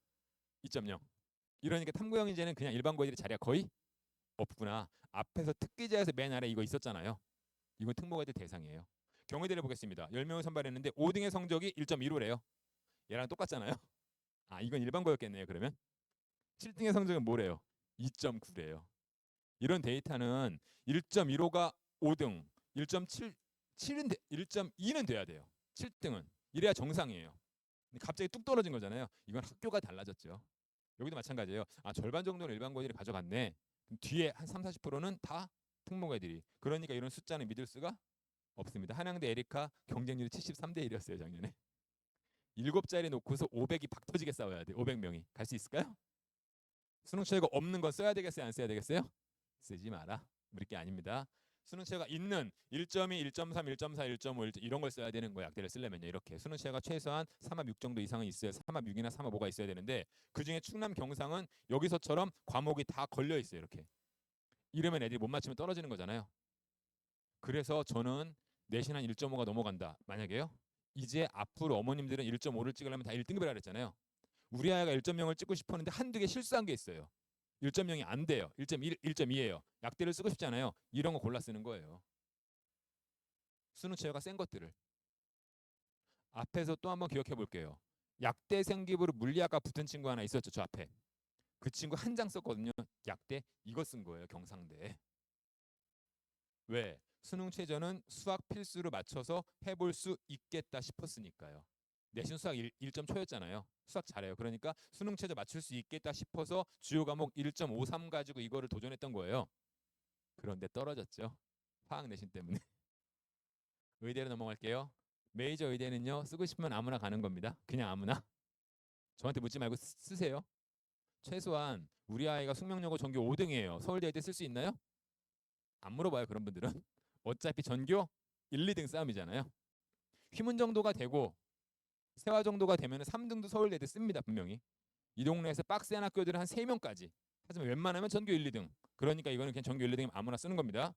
2.0. 이러니까 탐구형 인재는 그냥 일반고 애들이 자리가 거의 없구나. 앞에서 특기자에서 맨 아래 이거 있었잖아요. 이건 특목 애들 대상이에요. 경희대를 보겠습니다. 10명을 선발했는데 5등의 성적이 1.15래요. 얘랑 똑같잖아요. 이건 일반고였겠네요. 그러면 7등의 성적은 뭐래요? 2.9래요. 이런 데이터는 1.15가 5등, 1.7은 1.2는 돼야 돼요. 7등은 이래야 정상이에요. 근데 갑자기 뚝 떨어진 거잖아요. 이건 학교가 달라졌죠. 여기도 마찬가지예요. 절반 정도는 일반고 애들이 가져갔네. 그럼 뒤에 한 3, 40%는 다 특목 애들이. 그러니까 이런 숫자는 믿을 수가 없습니다. 한양대 에리카 경쟁률이 73대 1이었어요, 작년에. 7자리 놓고서 500이 박 터지게 싸워야 돼. 500명이. 갈 수 있을까요? 수능 최저가 없는 건 써야 되겠어요? 안 써야 되겠어요? 쓰지 마라. 우리 게 아닙니다. 수능 최저가 있는 1.2, 1.3, 1.4, 1.5 이런 걸 써야 되는 거예요. 약대를 쓰려면요. 이렇게 수능 최저가 최소한 3합 6 정도 이상은 있어요. 3합 6이나 3합 5가 있어야 되는데 그중에 충남 경상은 여기서처럼 과목이 다 걸려 있어요. 이렇게. 이러면 애들이 못 맞추면 떨어지는 거잖아요. 그래서 저는 내신 한 1.5가 넘어간다. 만약에요. 이제 앞으로 어머님들은 1.5를 찍으려면 다 1등급이라 그랬잖아요. 우리 아이가 1.0을 찍고 싶었는데 한두 개 실수한 게 있어요. 1.0이 안 돼요. 1.1, 1.2예요. 약대를 쓰고 싶잖아요. 이런 거 골라 쓰는 거예요. 수능 최저가 센 것들을. 앞에서 또 한번 기억해 볼게요. 약대 생기부로 물리학과 붙은 친구 하나 있었죠. 저 앞에. 그 친구 한 장 썼거든요. 약대 이거 쓴 거예요. 경상대. 왜? 수능 최저는 수학 필수로 맞춰서 해볼 수 있겠다 싶었으니까요. 내신 수학 1점 초였잖아요. 수학 잘해요. 그러니까 수능 최저 맞출 수 있겠다 싶어서 주요 과목 1.53 가지고 이거를 도전했던 거예요. 그런데 떨어졌죠. 화학 내신 때문에. 의대로 넘어갈게요. 메이저 의대는요. 쓰고 싶으면 아무나 가는 겁니다. 그냥 아무나. 저한테 묻지 말고 쓰세요. 최소한 우리 아이가 숙명여고 전교 5등이에요. 서울대 의대 쓸 수 있나요? 안 물어봐요. 그런 분들은. 어차피 전교 1, 2등 싸움이잖아요. 휘문 정도가 되고 세화 정도가 되면 3등도 서울대도 씁니다. 분명히. 이 동네에서 빡센 학교들은 한 3명까지. 하지만 웬만하면 전교 1, 2등. 그러니까 이거는 그냥 전교 1, 2등이면 아무나 쓰는 겁니다.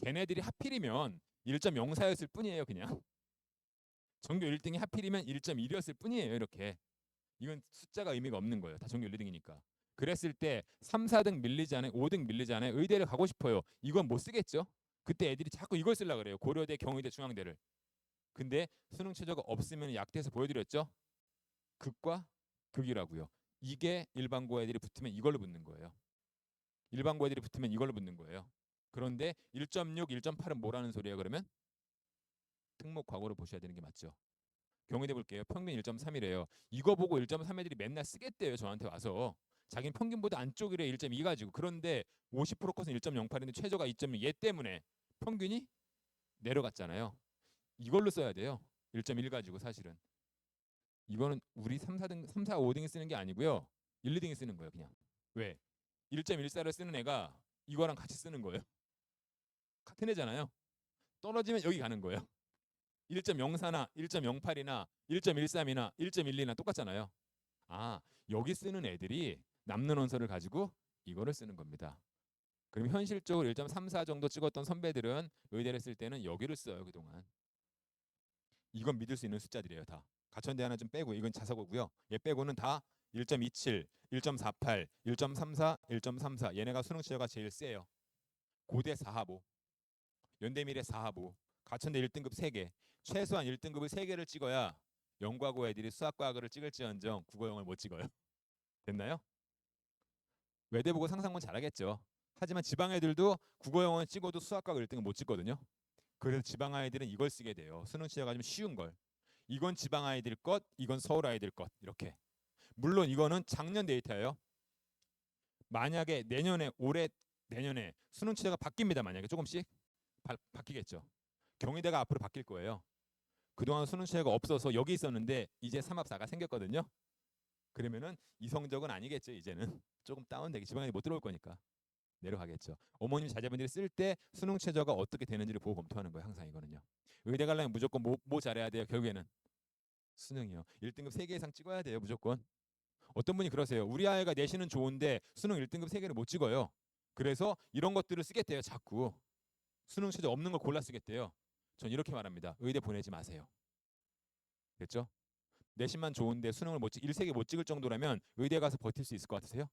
걔네들이 하필이면 1.04였을 뿐이에요. 그냥. 전교 1등이 하필이면 1.1이었을 뿐이에요. 이렇게. 이건 숫자가 의미가 없는 거예요. 다 전교 1, 2등이니까. 그랬을 때 3, 4등 밀리지 않아요. 5등 밀리지 않아요. 의대를 가고 싶어요. 이건 못 쓰겠죠. 그때 애들이 자꾸 이걸 쓰려고 그래요. 고려대, 경희대, 중앙대를. 근데 수능 최저가 없으면 약대에서 보여드렸죠. 극과 극이라고요. 이게 일반고 애들이 붙으면 이걸로 붙는 거예요. 일반고 애들이 붙으면 이걸로 붙는 거예요. 그런데 1.6, 1.8은 뭐라는 소리예요? 그러면 특목 과거를 보셔야 되는 게 맞죠. 경희대 볼게요. 평균 1.3이래요. 이거 보고 1.3 애들이 맨날 쓰겠대요. 저한테 와서. 자기는 평균보다 안쪽이래 1.2 가지고. 그런데 50% 컷은 1.08인데 최저가 2.6. 얘 때문에 평균이 내려갔잖아요. 이걸로 써야 돼요. 1.1 가지고 사실은. 이거는 우리 3, 4등, 3, 4, 5등이 쓰는 게 아니고요. 1, 2등이 쓰는 거예요, 그냥. 왜? 1.14를 쓰는 애가 이거랑 같이 쓰는 거예요. 같은 애잖아요. 떨어지면 여기 가는 거예요. 1.04나 1.08이나 1.13이나 1.12나 똑같잖아요. 아, 여기 쓰는 애들이 남는 원서를 가지고 이거를 쓰는 겁니다. 그럼 현실적으로 1.34 정도 찍었던 선배들은 의대를 쓸 때는 여기를 써요, 그동안. 이건 믿을 수 있는 숫자들이에요, 다. 가천대 하나 좀 빼고 이건 자사고고요. 얘 빼고는 다 1.27, 1.48, 1.34, 1.34. 얘네가 수능 최저가 제일 세요. 고대 4하보, 연대미래 4하보, 가천대 1등급 3개. 최소한 1등급을 3개를 찍어야 영과고 애들이 수학과학을 찍을지언정 국어영어를 못 찍어요. 됐나요? 외대보고 상상문 잘하겠죠. 하지만 지방 애들도 국어영어 찍어도 수학과학 1등은 못 찍거든요. 그래서 지방 아이들은 이걸 쓰게 돼요. 수능 취재가 좀 쉬운 걸. 이건 지방 아이들 것, 이건 서울 아이들 것. 이렇게. 물론 이거는 작년 데이터예요. 만약에 내년에 수능 취재가 바뀝니다. 만약에 조금씩 바뀌겠죠. 경희대가 앞으로 바뀔 거예요. 그동안 수능 취재가 없어서 여기 있었는데 이제 3합4가 생겼거든요. 그러면은 이 성적은 아니겠죠. 이제는 조금 다운되게 지방에 못 들어올 거니까 내려가겠죠. 어머님 자제분들이 쓸 때 수능 최저가 어떻게 되는지를 보고 검토하는 거예요. 항상 이거는요. 의대 가려면 무조건 뭐 잘해야 돼요. 결국에는 수능이요. 1등급 3개 이상 찍어야 돼요. 무조건. 어떤 분이 그러세요. 우리 아이가 내신은 좋은데 수능 1등급 3개를 못 찍어요. 그래서 이런 것들을 쓰겠대요. 자꾸. 수능 최저 없는 걸 골라 쓰겠대요. 전 이렇게 말합니다. 의대 보내지 마세요. 됐죠? 내신만 좋은데 수능을 1세계 못 찍을 정도라면 의대 가서 버틸 수 있을 것 같으세요?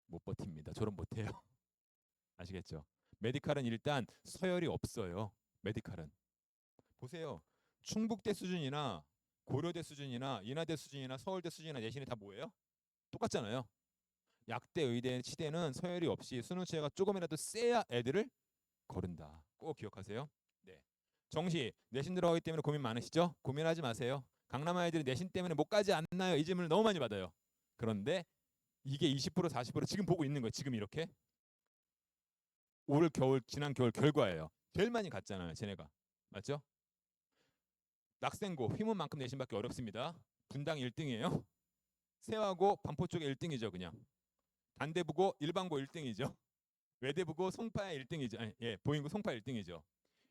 못 버팁니다. 저는 못해요. 아시겠죠? 메디칼은 일단 서열이 없어요. 메디칼은. 보세요. 충북대 수준이나 고려대 수준이나 인하대 수준이나 서울대 수준이나 내신이 다 뭐예요? 똑같잖아요. 약대, 의대, 치대는 서열이 없이 수능 취재가 조금이라도 세야 애들을 거른다. 꼭 기억하세요. 네. 정시 내신 들어가기 때문에 고민 많으시죠? 고민하지 마세요. 강남 아이들이 내신 때문에 못 가지 않나요? 이 질문을 너무 많이 받아요. 그런데 이게 20% 40% 지금 보고 있는 거예요. 지금 이렇게. 올 겨울 지난 겨울 결과예요. 제일 많이 갔잖아요. 쟤네가. 맞죠? 낙생고 휘문만큼 내신 받기 어렵습니다. 분당 1등이에요. 세화고 반포 쪽에 1등이죠. 그냥. 단대부고 일반고 1등이죠. 외대부고 송파 1등이죠. 아니, 예, 보인고 송파 1등이죠.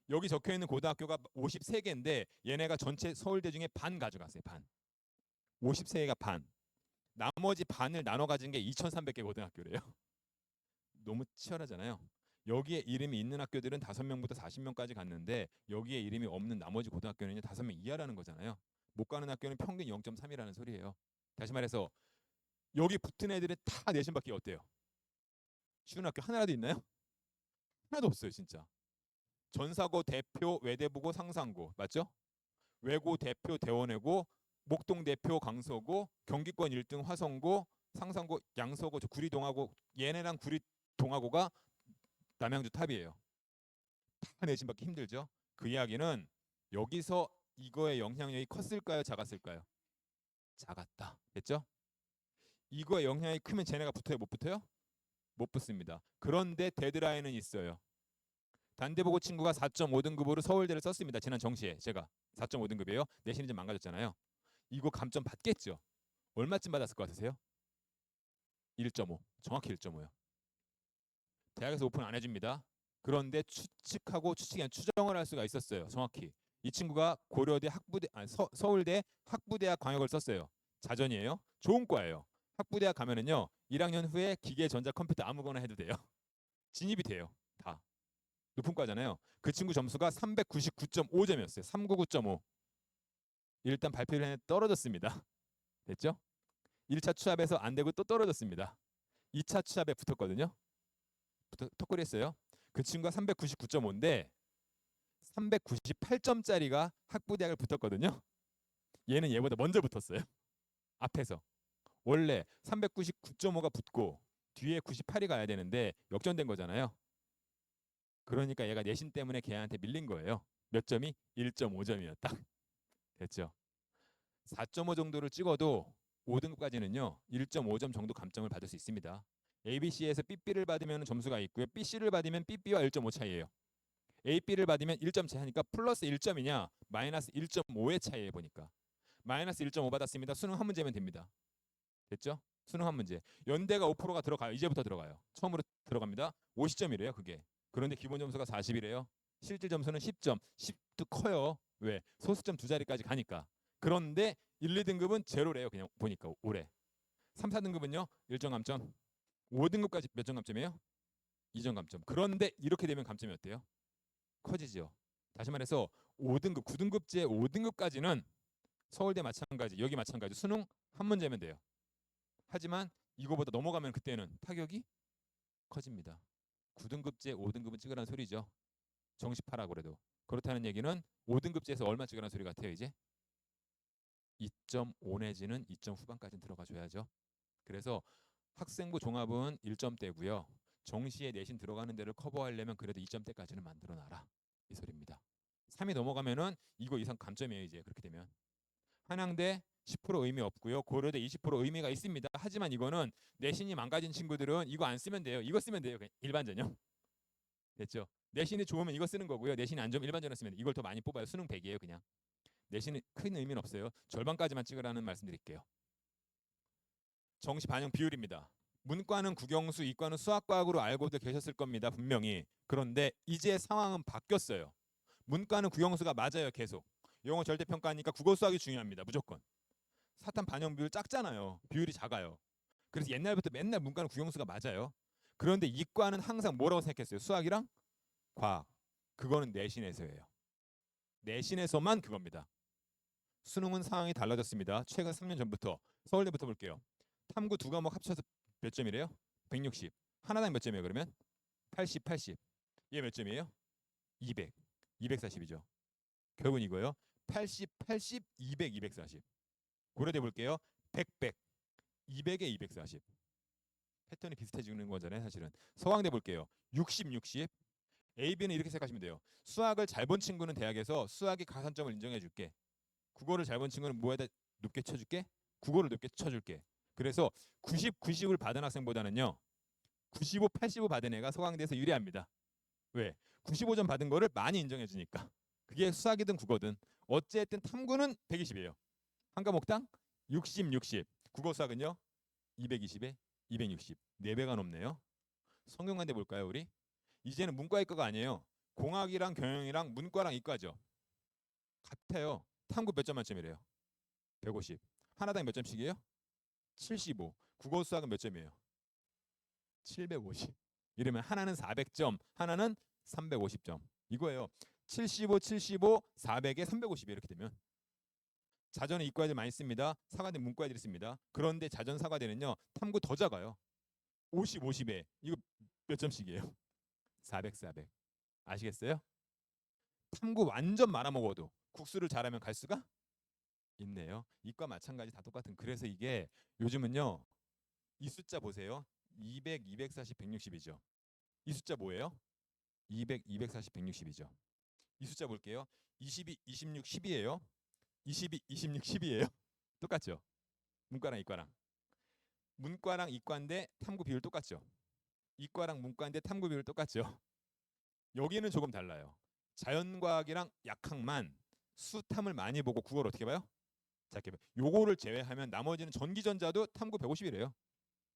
여기 적혀 있는 고등학교가 53개인데 얘네가 전체 서울대 중에 반 가져갔어요. 반. 53개가 반. 나머지 반을 나눠 가진 게 2,300개 고등학교래요. 너무 치열하잖아요. 여기에 이름이 있는 학교들은 5명부터 40명까지 갔는데 여기에 이름이 없는 나머지 고등학교는 5명 이하라는 거잖아요. 못 가는 학교는 평균 0.3이라는 소리예요. 다시 말해서 여기 붙은 애들은 다 내신 받기 어때요? 쉬운 학교 하나라도 있나요? 하나도 없어요, 진짜. 전사고, 대표, 외대부고, 상상고 맞죠? 외고, 대표, 대원외고, 목동 대표, 강서고, 경기권 1등 화성고, 상상고, 양서고, 구리동하고 얘네랑 구리동하고가 남양주 탑이에요. 다 내신 받기 힘들죠. 그 이야기는 여기서 이거의 영향력이 컸을까요? 작았을까요? 작았다. 됐죠? 이거의 영향이 크면 쟤네가 붙어요? 못 붙어요? 못 붙습니다. 그런데 데드라인은 있어요. 단대보고 친구가 4.5등급으로 서울대를 썼습니다. 지난 정시에 제가 4.5등급이에요. 내신이 좀 망가졌잖아요. 이거 감점 받겠죠? 얼마쯤 받았을 것 같으세요? 1.5. 정확히 1.5요. 대학에서 오픈 안 해줍니다. 그런데 추측하고 추정을 할 수가 있었어요. 정확히 이 친구가 고려대 학부대 서울대 학부대학 광역을 썼어요. 자전이에요. 좋은 과예요. 학부대학 가면은요 1학년 후에 기계, 전자, 컴퓨터 아무거나 해도 돼요. 진입이 돼요. 다 높은 과잖아요. 그 친구 점수가 399.5점이었어요. 399.5. 일단 발표를 했는데 떨어졌습니다. 됐죠? 1차 취합에서 안 되고 또 떨어졌습니다. 2차 취합에 붙었거든요. 턱걸이 했어요. 그 친구가 399.5인데 398점짜리가 학부대학을 붙었거든요. 얘는 얘보다 먼저 붙었어요. 앞에서. 원래 399.5가 붙고 뒤에 98이 가야 되는데 역전된 거잖아요. 그러니까 얘가 내신 때문에 걔한테 밀린 거예요. 몇 점이? 1.5점이었다. 됐죠? 4.5 정도를 찍어도 5등급까지는요 1.5점 정도 감점을 받을 수 있습니다. ABC에서 BB를 받으면 점수가 있고요. BC를 받으면 BB와 1.5 차이예요. AB를 받으면 1점 차이니까 플러스 1점이냐 마이너스 1.5의 차이에 보니까 마이너스 1.5 받았습니다. 수능 한 문제면 됩니다. 됐죠? 수능 한 문제. 연대가 5%가 들어가요. 이제부터 들어가요. 처음으로 들어갑니다. 50점이래요. 그게. 그런데 기본 점수가 40이래요. 실질 점수는 10점. 10도 커요. 왜? 소수점 두 자리까지 가니까. 그런데 1, 2등급은 제로래요. 그냥 보니까 올해. 3, 4등급은요. 1점 감점. 5등급까지 몇 점 감점이에요? 2점 감점. 그런데 이렇게 되면 감점이 어때요? 커지죠. 다시 말해서 5등급, 9등급제 5등급까지는 서울대 마찬가지, 여기 마찬가지 수능 한 문제면 돼요. 하지만 이거보다 넘어가면 그때는 타격이 커집니다. 9등급제 5등급은 찍으라는 소리죠. 정시파라고 그래도. 그렇다는 얘기는 5등급제에서 얼마 찍으라는 소리 같아요. 이제 2.5 내지는 2점 후반까지는 들어가 줘야죠. 그래서 학생부 종합은 1점대고요. 정시에 내신 들어가는 데를 커버하려면 그래도 2점대까지는 만들어놔라. 이 소리입니다. 3이 넘어가면은 이거 이상 감점이에요. 이제 그렇게 되면. 한양대 10% 의미 없고요. 고려대 20% 의미가 있습니다. 하지만 이거는 내신이 망가진 친구들은 이거 안 쓰면 돼요. 이거 쓰면 돼요. 일반 전형. 됐죠? 내신이 좋으면 이거 쓰는 거고요. 내신이 안 좋으면 일반 전형 쓰면 돼요. 이걸 더 많이 뽑아요. 수능 100이에요. 그냥. 내신이 큰 의미는 없어요. 절반까지만 찍으라는 말씀드릴게요. 정시 반영 비율입니다. 문과는 국영수, 이과는 수학과학으로 알고도 계셨을 겁니다. 분명히. 그런데 이제 상황은 바뀌었어요. 문과는 국영수가 맞아요. 계속. 영어 절대평가하니까 국어 수학이 중요합니다. 무조건. 사탐 반영 비율 작잖아요. 비율이 작아요. 그래서 옛날부터 맨날 문과는 국영수가 맞아요. 그런데 이과는 항상 뭐라고 생각했어요? 수학이랑 과학. 그거는 내신에서예요. 내신에서만 그겁니다. 수능은 상황이 달라졌습니다. 최근 3년 전부터. 서울대부터 볼게요. 탐구 두 과목 합쳐서 몇 점이래요? 160. 하나당 몇 점이에요? 그러면 80, 80. 얘 몇 점이에요? 200. 240이죠. 결국은 이거예요. 80, 80, 200, 240. 고려대 볼게요. 100, 100. 200에 240. 패턴이 비슷해지는 거잖아요. 사실은. 서강대 볼게요. 60, 60. AB는 이렇게 생각하시면 돼요. 수학을 잘 본 친구는 대학에서 수학의 가산점을 인정해 줄게. 국어를 잘 본 친구는 뭐에다 높게 쳐줄게? 국어를 높게 쳐줄게. 그래서 90, 90을 받은 학생보다는요. 95, 85 받은 애가 서강대에서 유리합니다. 왜? 95점 받은 거를 많이 인정해 주니까. 그게 수학이든 국어든. 어쨌든 탐구는 120이에요. 한 과목당 60, 60. 국어 수학은요? 220에 260. 4배가 넘네요. 성균관대 볼까요, 우리? 이제는 문과 이과가 아니에요. 공학이랑 경영이랑 문과랑 이과죠. 같아요. 탐구 몇 점 만점이래요? 150. 하나당 몇 점씩이에요? 75. 국어 수학은 몇 점이에요? 750. 이러면 하나는 400점, 하나는 350점. 이거예요. 75, 75, 400에 350 이렇게 되면. 자전은 이과애들 많이 씁니다. 사과대 문과애들이 씁니다. 그런데 자전 사과대는요. 탐구 더 작아요. 50, 50에. 이거 몇 점씩이에요? 400, 400. 아시겠어요? 탐구 완전 말아먹어도 국수를 잘하면 갈 수가 있네요. 이과 마찬가지 다 똑같은. 그래서 이게 요즘은요. 이 숫자 보세요. 200, 240, 160이죠. 이 숫자 뭐예요? 200, 240, 160이죠. 이 숫자 볼게요. 22, 26, 10이에요. 22, 26, 10이에요. 똑같죠? 문과랑 이과랑. 문과랑 이과인데 탐구 비율 똑같죠? 이과랑 문과인데 탐구 비율 똑같죠? 여기는 조금 달라요. 자연과학이랑 약학만 수탐을 많이 보고 국어를 어떻게 봐요? 작게 봐요. 요거를 제외하면 나머지는 전기전자도 탐구 150이래요.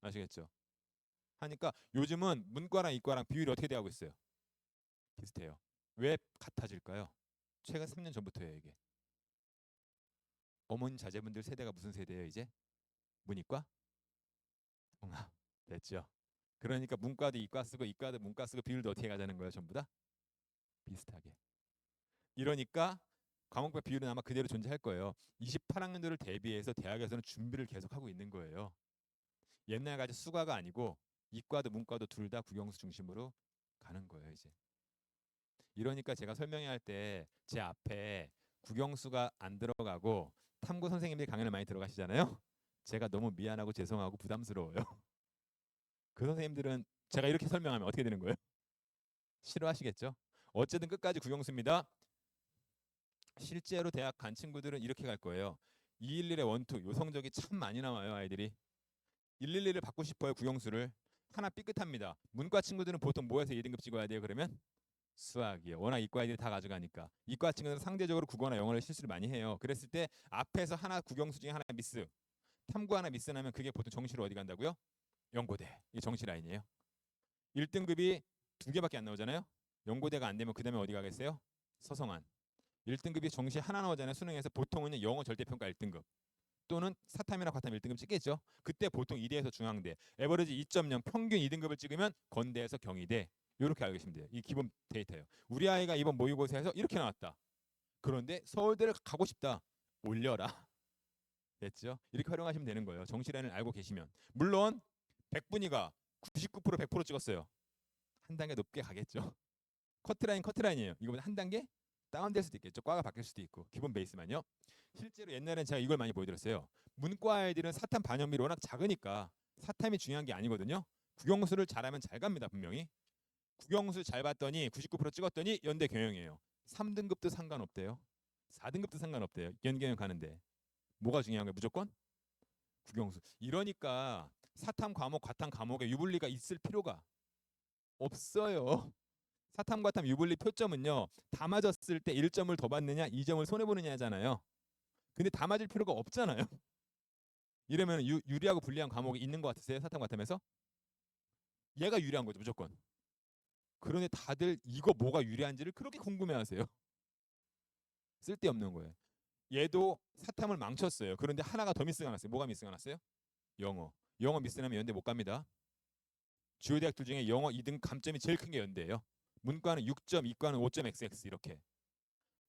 아시겠죠? 하니까 요즘은 문과랑 이과랑 비율이 어떻게 돼가고 있어요? 비슷해요. 왜 같아질까요? 최근 3년 전부터예요, 이게. 어머님 자제분들 세대가 무슨 세대예요, 이제? 문이과? 통합. 됐죠. 그러니까 문과도 이과 쓰고 이과도 문과 쓰고 비율도 어떻게 가자는 거예요, 전부 다? 비슷하게. 이러니까 과목별 비율은 아마 그대로 존재할 거예요. 28학년도를 대비해서 대학에서는 준비를 계속하고 있는 거예요. 옛날같이 수가가 아니고 이과도 문과도 둘 다 국영수 중심으로 가는 거예요, 이제. 이러니까 제가 설명회 할 때 제 앞에 국영수가 안 들어가고 탐구 선생님들이 강연을 많이 들어가시잖아요. 제가 너무 미안하고 죄송하고 부담스러워요. 그 선생님들은 제가 이렇게 설명하면 어떻게 되는 거예요? 싫어하시겠죠? 어쨌든 끝까지 국영수입니다. 실제로 대학 간 친구들은 이렇게 갈 거예요. 211의 원투 요 성적이 참 많이 나와요, 아이들이. 111을 받고 싶어요, 국영수를. 하나 삐끗합니다. 문과 친구들은 보통 뭐해서 2등급 찍어야 돼요, 그러면? 수학이요. 워낙 이과 애들이 다 가져가니까. 이과 친구들은 상대적으로 국어나 영어를 실수를 많이 해요. 그랬을 때 앞에서 하나 국영수 중에 하나 미스, 탐구 하나 미스 나면 그게 보통 정시로 어디 간다고요? 연고대. 이게 정시 라인이에요. 1등급이 2개밖에 안 나오잖아요. 연고대가 안 되면 그 다음에 어디 가겠어요? 서성한. 1등급이 정시 하나 나오잖아요. 수능에서 보통은 영어 절대평가 1등급 또는 사탐이나 과탐 1등급 찍겠죠. 그때 보통 이대에서 중앙대, 에버리지 2.0 평균 2등급을 찍으면 건대에서 경희대. 이렇게 알고 계시면 돼요. 이 기본 데이터예요. 우리 아이가 이번 모의고사에서 이렇게 나왔다. 그런데 서울대를 가고 싶다. 올려라. 됐죠? 이렇게 활용하시면 되는 거예요. 정시라인을 알고 계시면. 물론 100분위가 99% 100% 찍었어요. 한 단계 높게 가겠죠. 커트라인이에요. 이거보다 한 단계 다운될 수도 있겠죠. 과가 바뀔 수도 있고. 기본 베이스만요. 실제로 옛날엔 제가 이걸 많이 보여드렸어요. 문과 아이들은 사탐 반영률이 워낙 작으니까 사탐이 중요한 게 아니거든요. 국영수를 잘하면 잘 갑니다, 분명히. 국영수 잘 봤더니 99% 찍었더니 연대 경영이에요. 3등급도 상관없대요. 4등급도 상관없대요. 연경영 가는데. 뭐가 중요한 거예요? 무조건 국영수. 이러니까 사탐 과목, 과탐 과목에 유불리가 있을 필요가 없어요. 사탐, 과탐, 유불리 표점은요. 다 맞았을 때 1점을 더 받느냐 2점을 손해보느냐잖아요. 근데 다 맞을 필요가 없잖아요. 이러면 유리하고 불리한 과목이 있는 것 같으세요? 사탐, 과탐에서? 얘가 유리한 거죠, 무조건. 그런데 다들 이거 뭐가 유리한지를 그렇게 궁금해하세요. 쓸데없는 거예요. 얘도 사탐을 망쳤어요. 그런데 하나가 더 미스가 났어요. 뭐가 미스가 났어요? 영어. 영어 미스나면 연대 못 갑니다. 주요 대학들 중에 영어 2등 감점이 제일 큰 게 연대예요. 문과는 6점, 이과는 5점 XX 이렇게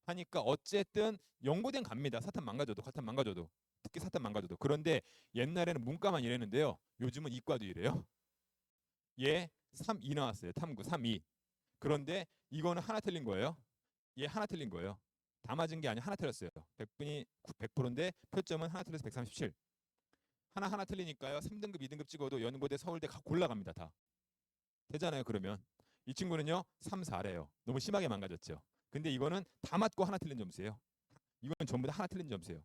하니까 어쨌든 연고대는 갑니다. 사탐 망가져도, 과탐 망가져도, 특히 사탐 망가져도. 그런데 옛날에는 문과만 이랬는데요. 요즘은 이과도 이래요. 얘 3, 2 나왔어요. 탐구 3, 2. 그런데 이거는 하나 틀린 거예요. 얘 하나 틀린 거예요. 다 맞은 게 아니라 하나 틀렸어요. 100분이 100%인데 표점은 하나 틀려서 137. 하나 틀리니까요. 3등급, 2등급 찍어도 연고대, 서울대 골라갑니다. 다. 되잖아요. 그러면 이 친구는요. 3, 4래요. 너무 심하게 망가졌죠. 근데 이거는 다 맞고 하나 틀린 점수예요. 이건 전부 다 하나 틀린 점수예요.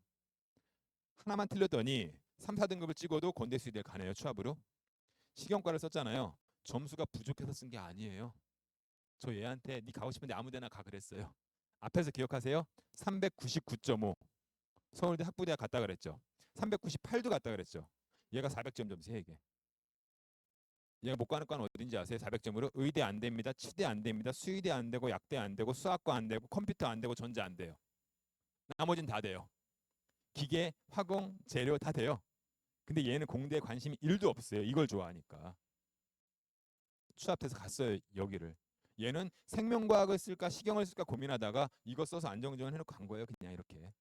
하나만 틀렸더니 3, 4등급을 찍어도 건대 수의대 가네요. 추합으로. 식용과를 썼잖아요. 점수가 부족해서 쓴 게 아니에요. 저 얘한테 네 가고 싶은데 아무데나 가 그랬어요. 앞에서 기억하세요? 399.5 서울대 학부대학 갔다 그랬죠. 398도 갔다 그랬죠. 얘가 400점 점수예요. 이게. 얘가 못 가는 과는 어딘지 아세요? 400점으로 의대 안 됩니다. 치대 안 됩니다. 수의대 안 되고 약대 안 되고 수학과 안 되고 컴퓨터 안 되고 전자 안 돼요. 나머지는 다 돼요. 기계, 화공, 재료 다 돼요. 근데 얘는 공대에 관심이 1도 없어요. 이걸 좋아하니까. 추합해서 갔어요. 여기를. 얘는 생명과학을 쓸까 시경을 쓸까 고민하다가 이거 써서 안정지원 해놓고 간 거예요. 그냥 이렇게.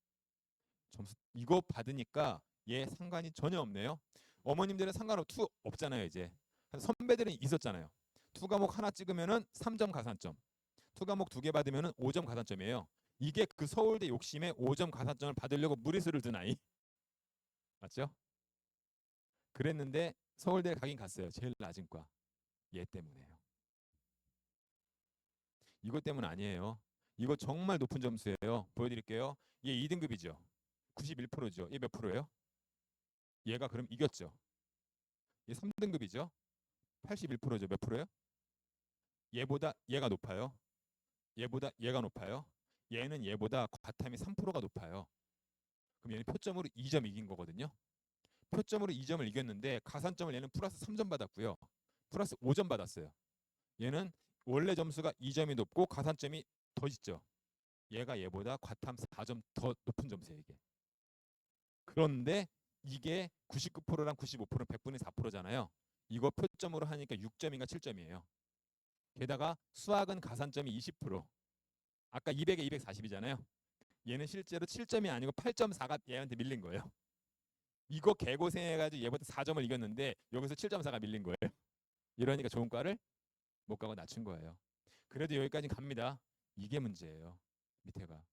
점수 이거 받으니까 얘 상관이 전혀 없네요. 어머님들은 상관없 없잖아요. 이제 선배들은 있었잖아요. 투 과목 하나 찍으면은 3점 가산점. 투 과목 2개 받으면은 5점 가산점이에요. 이게 그 서울대 욕심에 5점 가산점을 받으려고 무리수를 둔 아이. 맞죠? 그랬는데 서울대 가긴 갔어요. 제일 낮은 과. 얘 때문에요. 이것 때문 아니에요. 이거 정말 높은 점수예요. 보여드릴게요. 얘 2등급이죠. 91%죠. 얘 몇 프로예요? 얘가 그럼 이겼죠. 얘 3등급이죠. 81%죠. 몇 프로예요? 얘보다 얘가 높아요. 얘보다 얘가 높아요. 얘는 얘보다 과탐이 3%가 높아요. 그럼 얘는 표점으로 2점 이긴 거거든요. 표점으로 2점을 이겼는데 가산점을 얘는 플러스 3점 받았고요. 플러스 5점 받았어요. 얘는 원래 점수가 2점이 높고 가산점이 더 있죠. 얘가 얘보다 과탐 4점 더 높은 점수예요, 이게. 그런데 이게 99%랑 95%는 100분의 4%잖아요. 이거 표점으로 하니까 6점인가 7점이에요. 게다가 수학은 가산점이 20%. 아까 200에 240이잖아요. 얘는 실제로 7점이 아니고 8.4가 얘한테 밀린 거예요. 이거 개고생해가지고 얘보다 4점을 이겼는데 여기서 7.4가 밀린 거예요. 이러니까 좋은 과를 못 가고 낮춘 거예요. 그래도 여기까지 갑니다. 이게 문제예요. 밑에가.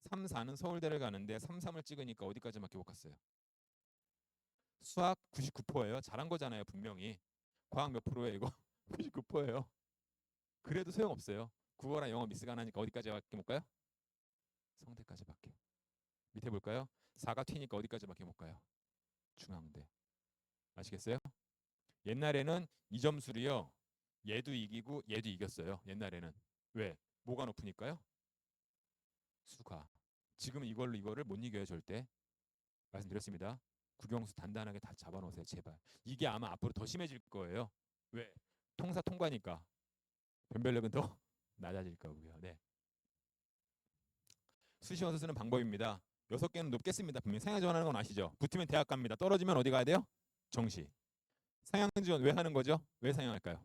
3, 4는 서울대를 가는데 3, 3을 찍으니까 어디까지밖에 못 갔어요. 수학 99%예요. 잘한 거잖아요, 분명히. 과학 몇 프로예요, 이거? 99%예요. 그래도 소용없어요. 국어랑 영어 미스가 나니까 어디까지밖에 못 가요? 성대까지밖에. 밑에 볼까요? 4가 튀니까 어디까지밖에 못 가요? 중앙대. 아시겠어요? 옛날에는 이 점수를요. 얘도 이기고 얘도 이겼어요. 옛날에는. 왜? 뭐가 높으니까요? 수가. 지금 이걸로 이거를 못 이겨요, 절대. 말씀드렸습니다. 국영수 단단하게 다 잡아놓으세요, 제발. 이게 아마 앞으로 더 심해질 거예요. 왜? 통사 통과니까. 변별력은 더 낮아질 거고요. 네. 수시원서 쓰는 방법입니다. 6개는 높겠습니다. 분명히 상향 지원하는 건 아시죠? 붙으면 대학 갑니다. 떨어지면 어디 가야 돼요? 정시. 상향 지원 왜 하는 거죠? 왜 상향할까요?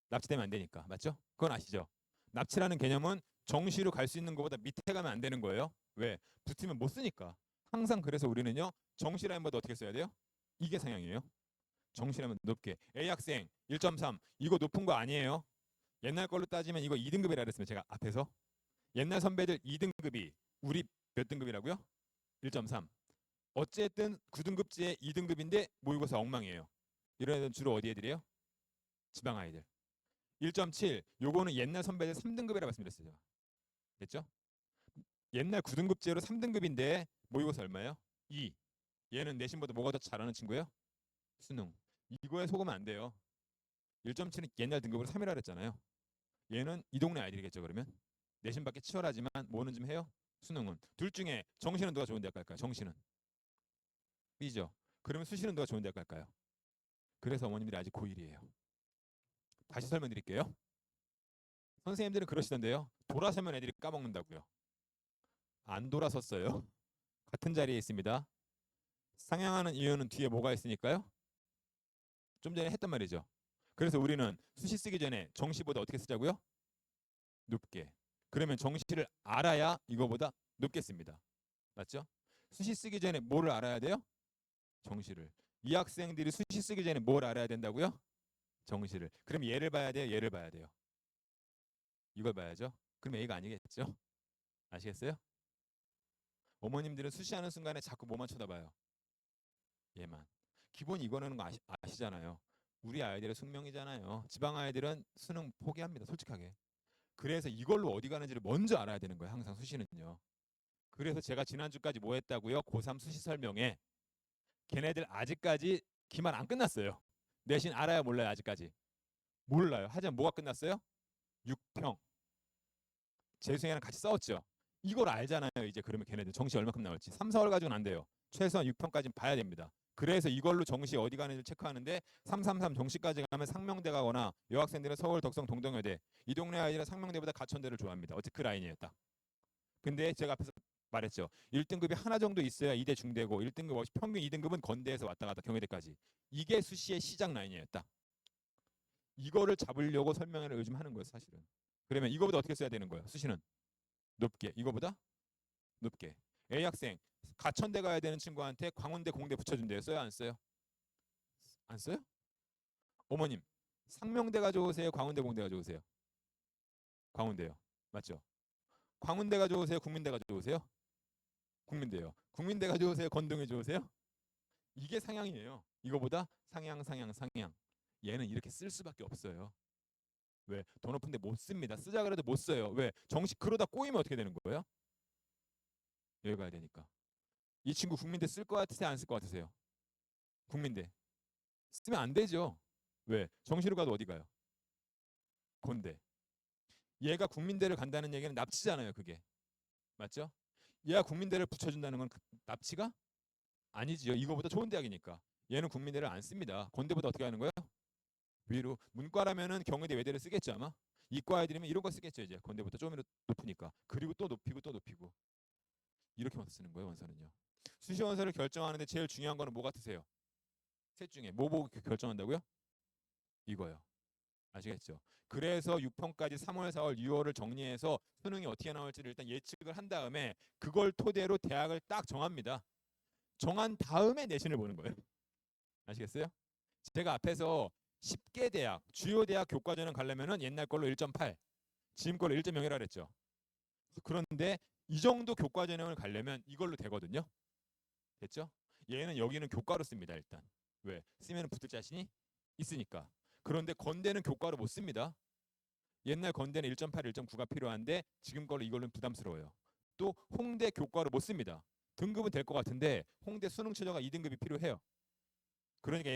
납치되면 안 되니까. 맞죠? 그건 아시죠? 납치라는 개념은 정시로 갈 수 있는 것보다 밑에 가면 안 되는 거예요. 왜? 붙으면 못 쓰니까. 항상 그래서 우리는요. 정시 라인보다 어떻게 써야 돼요? 이게 상향이에요. 정시 라인 높게. A 학생 1.3 이거 높은 거 아니에요. 옛날 걸로 따지면 이거 2등급이라 그랬으면 제가 앞에서 옛날 선배들 2등급이 우리 몇 등급이라고요? 1.3. 어쨌든 9등급제 2등급인데 모의고사 엉망이에요. 이런 애들은 주로 어디 애들이에요? 지방 아이들. 1.7 요거는 옛날 선배들 3등급이라 말씀드렸어요. 됐죠? 옛날 9등급제로 3등급인데 모의고사 얼마예요? 2. 얘는 내신보다 뭐가 더 잘하는 친구예요? 수능. 이거에 속으면 안 돼요. 1.7은 옛날 등급으로 3이라 그랬잖아요. 얘는 이 동네 아이들이겠죠, 그러면? 내신밖에 치열하지만 뭐는 좀 해요? 수능은. 둘 중에 정시는 누가 좋은 대학 갈까요? 정시는. B죠. 그러면 수시는 누가 좋은 대학 갈까요? 그래서 어머님들이 아직 고1이에요. 다시 설명드릴게요. 선생님들은 그러시던데요. 돌아서면 애들이 까먹는다고요. 안 돌아섰어요. 같은 자리에 있습니다. 상향하는 이유는 뒤에 뭐가 있으니까요? 좀 전에 했단 말이죠. 그래서 우리는 수시 쓰기 전에 정시보다 어떻게 쓰자고요? 높게. 그러면 정시를 알아야 이거보다 높게 씁니다. 맞죠? 수시 쓰기 전에 뭐를 알아야 돼요? 정시를. 이 학생들이 수시 쓰기 전에 뭘 알아야 된다고요? 정시를. 그럼 얘를 봐야 돼요? 얘를 봐야 돼요? 이걸 봐야죠. 그럼 A가 아니겠죠? 아시겠어요? 어머님들은 수시하는 순간에 자꾸 뭐만 쳐다봐요? 얘만. 기본 이거는 거 아시잖아요. 우리 아이들의 숙명이잖아요. 지방 아이들은 수능 포기합니다. 솔직하게. 그래서 이걸로 어디 가는지를 먼저 알아야 되는 거예요. 항상 수시는요. 그래서 제가 지난주까지 뭐 했다고요? 고3 수시 설명에 걔네들 아직까지 기말 안 끝났어요. 내신 알아야 몰라요. 아직까지. 몰라요. 하지만 뭐가 끝났어요? 6평. 재수생이랑 같이 싸웠죠. 이걸 알잖아요. 이제 그러면 걔네들 정시 얼마큼 나올지. 3, 4월 가지고는 안 돼요. 최소한 6평까지는 봐야 됩니다. 그래서 이걸로 정시 어디 가는지 체크하는데 333 정시까지 가면 상명대 가거나 여학생들은 서울 덕성 동덕여대 이 동네 아이들은 상명대보다 가천대를 좋아합니다. 어째 그 라인이었다. 근데 제가 앞에서 말했죠. 1등급이 하나 정도 있어야 2대 중대고 1등급 없이 평균 2등급은 건대에서 왔다 갔다 경희대까지. 이게 수시의 시작 라인이었다. 이거를 잡으려고 설명회를 요즘 하는 거예요. 사실은. 그러면 이거보다 어떻게 써야 되는 거예요? 수시는 높게. 이거보다 높게. A 학생 가천대 가야 되는 친구한테 광운대 공대 붙여준대요. 써요 안 써요? 안 써요? 어머님 상명대가 좋으세요? 광운대 공대가 좋으세요? 광운대요. 맞죠? 광운대가 좋으세요? 국민대가 좋으세요? 국민대요. 국민대가 좋으세요? 건동이 좋으세요? 이게 상향이에요. 이거보다 상향 상향 상향. 얘는 이렇게 쓸 수밖에 없어요. 왜? 돈 높은데 못 씁니다. 쓰자 그래도 못 써요. 왜? 정식 그러다 꼬이면 어떻게 되는 거예요? 여기 가야 되니까. 이 친구 국민대 쓸 것 같으세요? 안 쓸 것 같으세요? 국민대. 쓰면 안 되죠. 왜? 정시로 가도 어디 가요? 건대. 얘가 국민대를 간다는 얘기는 납치잖아요. 그게. 맞죠? 얘가 국민대를 붙여준다는 건 납치가 아니지요. 이거보다 좋은 대학이니까. 얘는 국민대를 안 씁니다. 건대보다 어떻게 하는 거예요? 위로. 문과라면은 경희대 외대를 쓰겠죠 아마. 이과 애들이면 이런 거 쓰겠죠. 이제 건대보다 조금 높으니까. 그리고 또 높이고 또 높이고. 이렇게만 쓰는 거예요. 원서는요. 수시 원서를 결정하는데 제일 중요한 거는 뭐 같으세요? 셋 중에 뭐 보고 결정한다고요? 이거요. 아시겠죠? 그래서 6편까지 3월, 4월, 6월을 정리해서 수능이 어떻게 나올지를 일단 예측을 한 다음에 그걸 토대로 대학을 딱 정합니다. 정한 다음에 내신을 보는 거예요. 아시겠어요? 제가 앞에서 10개 대학, 주요 대학 교과전형 가려면은 옛날 걸로 1.8, 지금 걸로 1.0이라 그랬죠. 그런데 이 정도 교과전형을 가려면 이걸로 되거든요. 됐죠? 얘는 여기는 교과로 씁니다. 일단. 왜? 쓰면 붙을 자신이 있으니까. 그런데 건대는 교과로 못 씁니다. 옛날 건대는 1.8, 1.9가 필요한데 지금 걸로 이걸로는 부담스러워요. 또 홍대 교과로 못 씁니다. 등급은 될 것 같은데 홍대 수능 최저가 2등급이 필요해요. 그러니까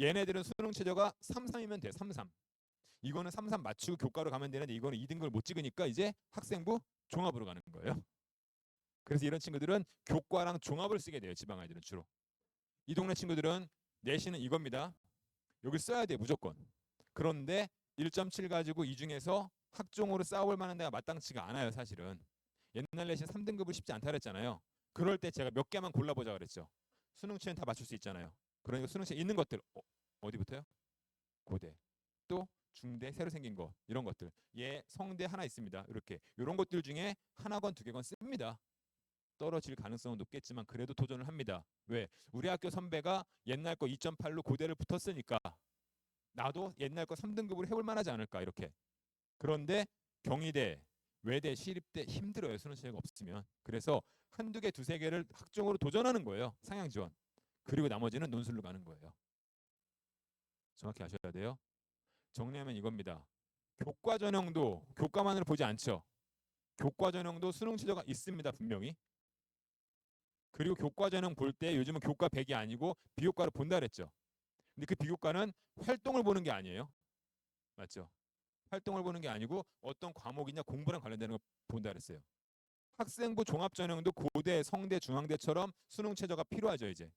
얘네들은 수능 최저가 3, 3이면 돼. 3, 3. 이거는 3, 3 맞추고 교과로 가면 되는데 이거는 2등급을 못 찍으니까 이제 학생부 종합으로 가는 거예요. 그래서 이런 친구들은 교과랑 종합을 쓰게 돼요. 지방 아이들은 주로. 이 동네 친구들은 내신은 이겁니다. 여기 써야 돼 무조건. 그런데 1.7 가지고 이 중에서 학종으로 싸울 만한 데가 마땅치가 않아요. 사실은. 옛날 내신 3등급을 쉽지 않다 그랬잖아요. 그럴 때 제가 몇 개만 골라보자 그랬죠. 수능치는 다 맞출 수 있잖아요. 그러니까 수능치에 있는 것들 어디부터요? 고대. 또 중대 새로 생긴 거 이런 것들. 예, 성대 하나 있습니다. 이렇게 이런 것들 중에 하나건 두 개건 씁니다. 떨어질 가능성은 높겠지만 그래도 도전을 합니다. 왜? 우리 학교 선배가 옛날 거 2.8로 고대를 붙었으니까 나도 옛날 거 3등급으로 해볼 만하지 않을까 이렇게. 그런데 경희대, 외대, 시립대 힘들어요. 수능 체제가 없으면. 그래서 한두 개, 두세 개를 학종으로 도전하는 거예요. 상향 지원. 그리고 나머지는 논술로 가는 거예요. 정확히 아셔야 돼요. 정리하면 이겁니다. 교과 전형도 교과만으로 보지 않죠. 교과 전형도 수능 체제가 있습니다. 분명히. 그리고 교과 전형 볼 때 요즘은 교과 100이 아니고 비교과로 본다 그랬죠. 근데 그 비교과는 활동을 보는 게 아니에요. 맞죠? 활동을 보는 게 아니고 어떤 과목이냐 공부랑 관련되는 걸 본다 그랬어요. 학생부 종합 전형도 고대, 성대, 중앙대처럼 수능 최저가 필요하죠. 이제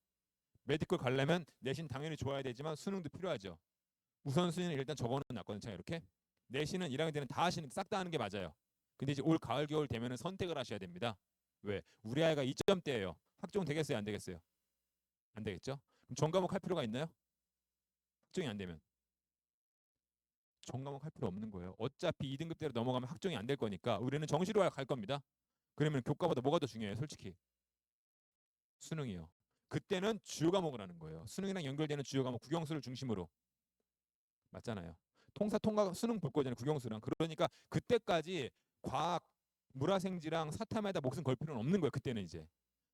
메디컬 가려면 내신 당연히 좋아야 되지만 수능도 필요하죠. 우선순위는 일단 적어는 놨거든요. 이렇게 내신은 1학년 때는 다 하시는 싹 다 하는 게 맞아요. 근데 이제 올 가을 겨울 되면은 선택을 하셔야 됩니다. 왜? 우리 아이가 2점대예요. 학종 되겠어요? 안 되겠어요? 안 되겠죠? 그럼 전과목 할 필요가 있나요? 학종이 안 되면 전과목 할 필요 없는 거예요. 어차피 2등급대로 넘어가면 학종이 안 될 거니까 우리는 정시로 갈 겁니다. 그러면 교과보다 뭐가 더 중요해요? 솔직히 수능이요. 그때는 주요 과목을 하는 거예요. 수능이랑 연결되는 주요 과목 국영수를 중심으로. 맞잖아요. 통사 통과 수능 볼 거잖아요. 국영수랑. 그러니까 그때까지 과학, 물화생지랑 사탐에다 목숨 걸 필요는 없는 거예요. 그때는 이제.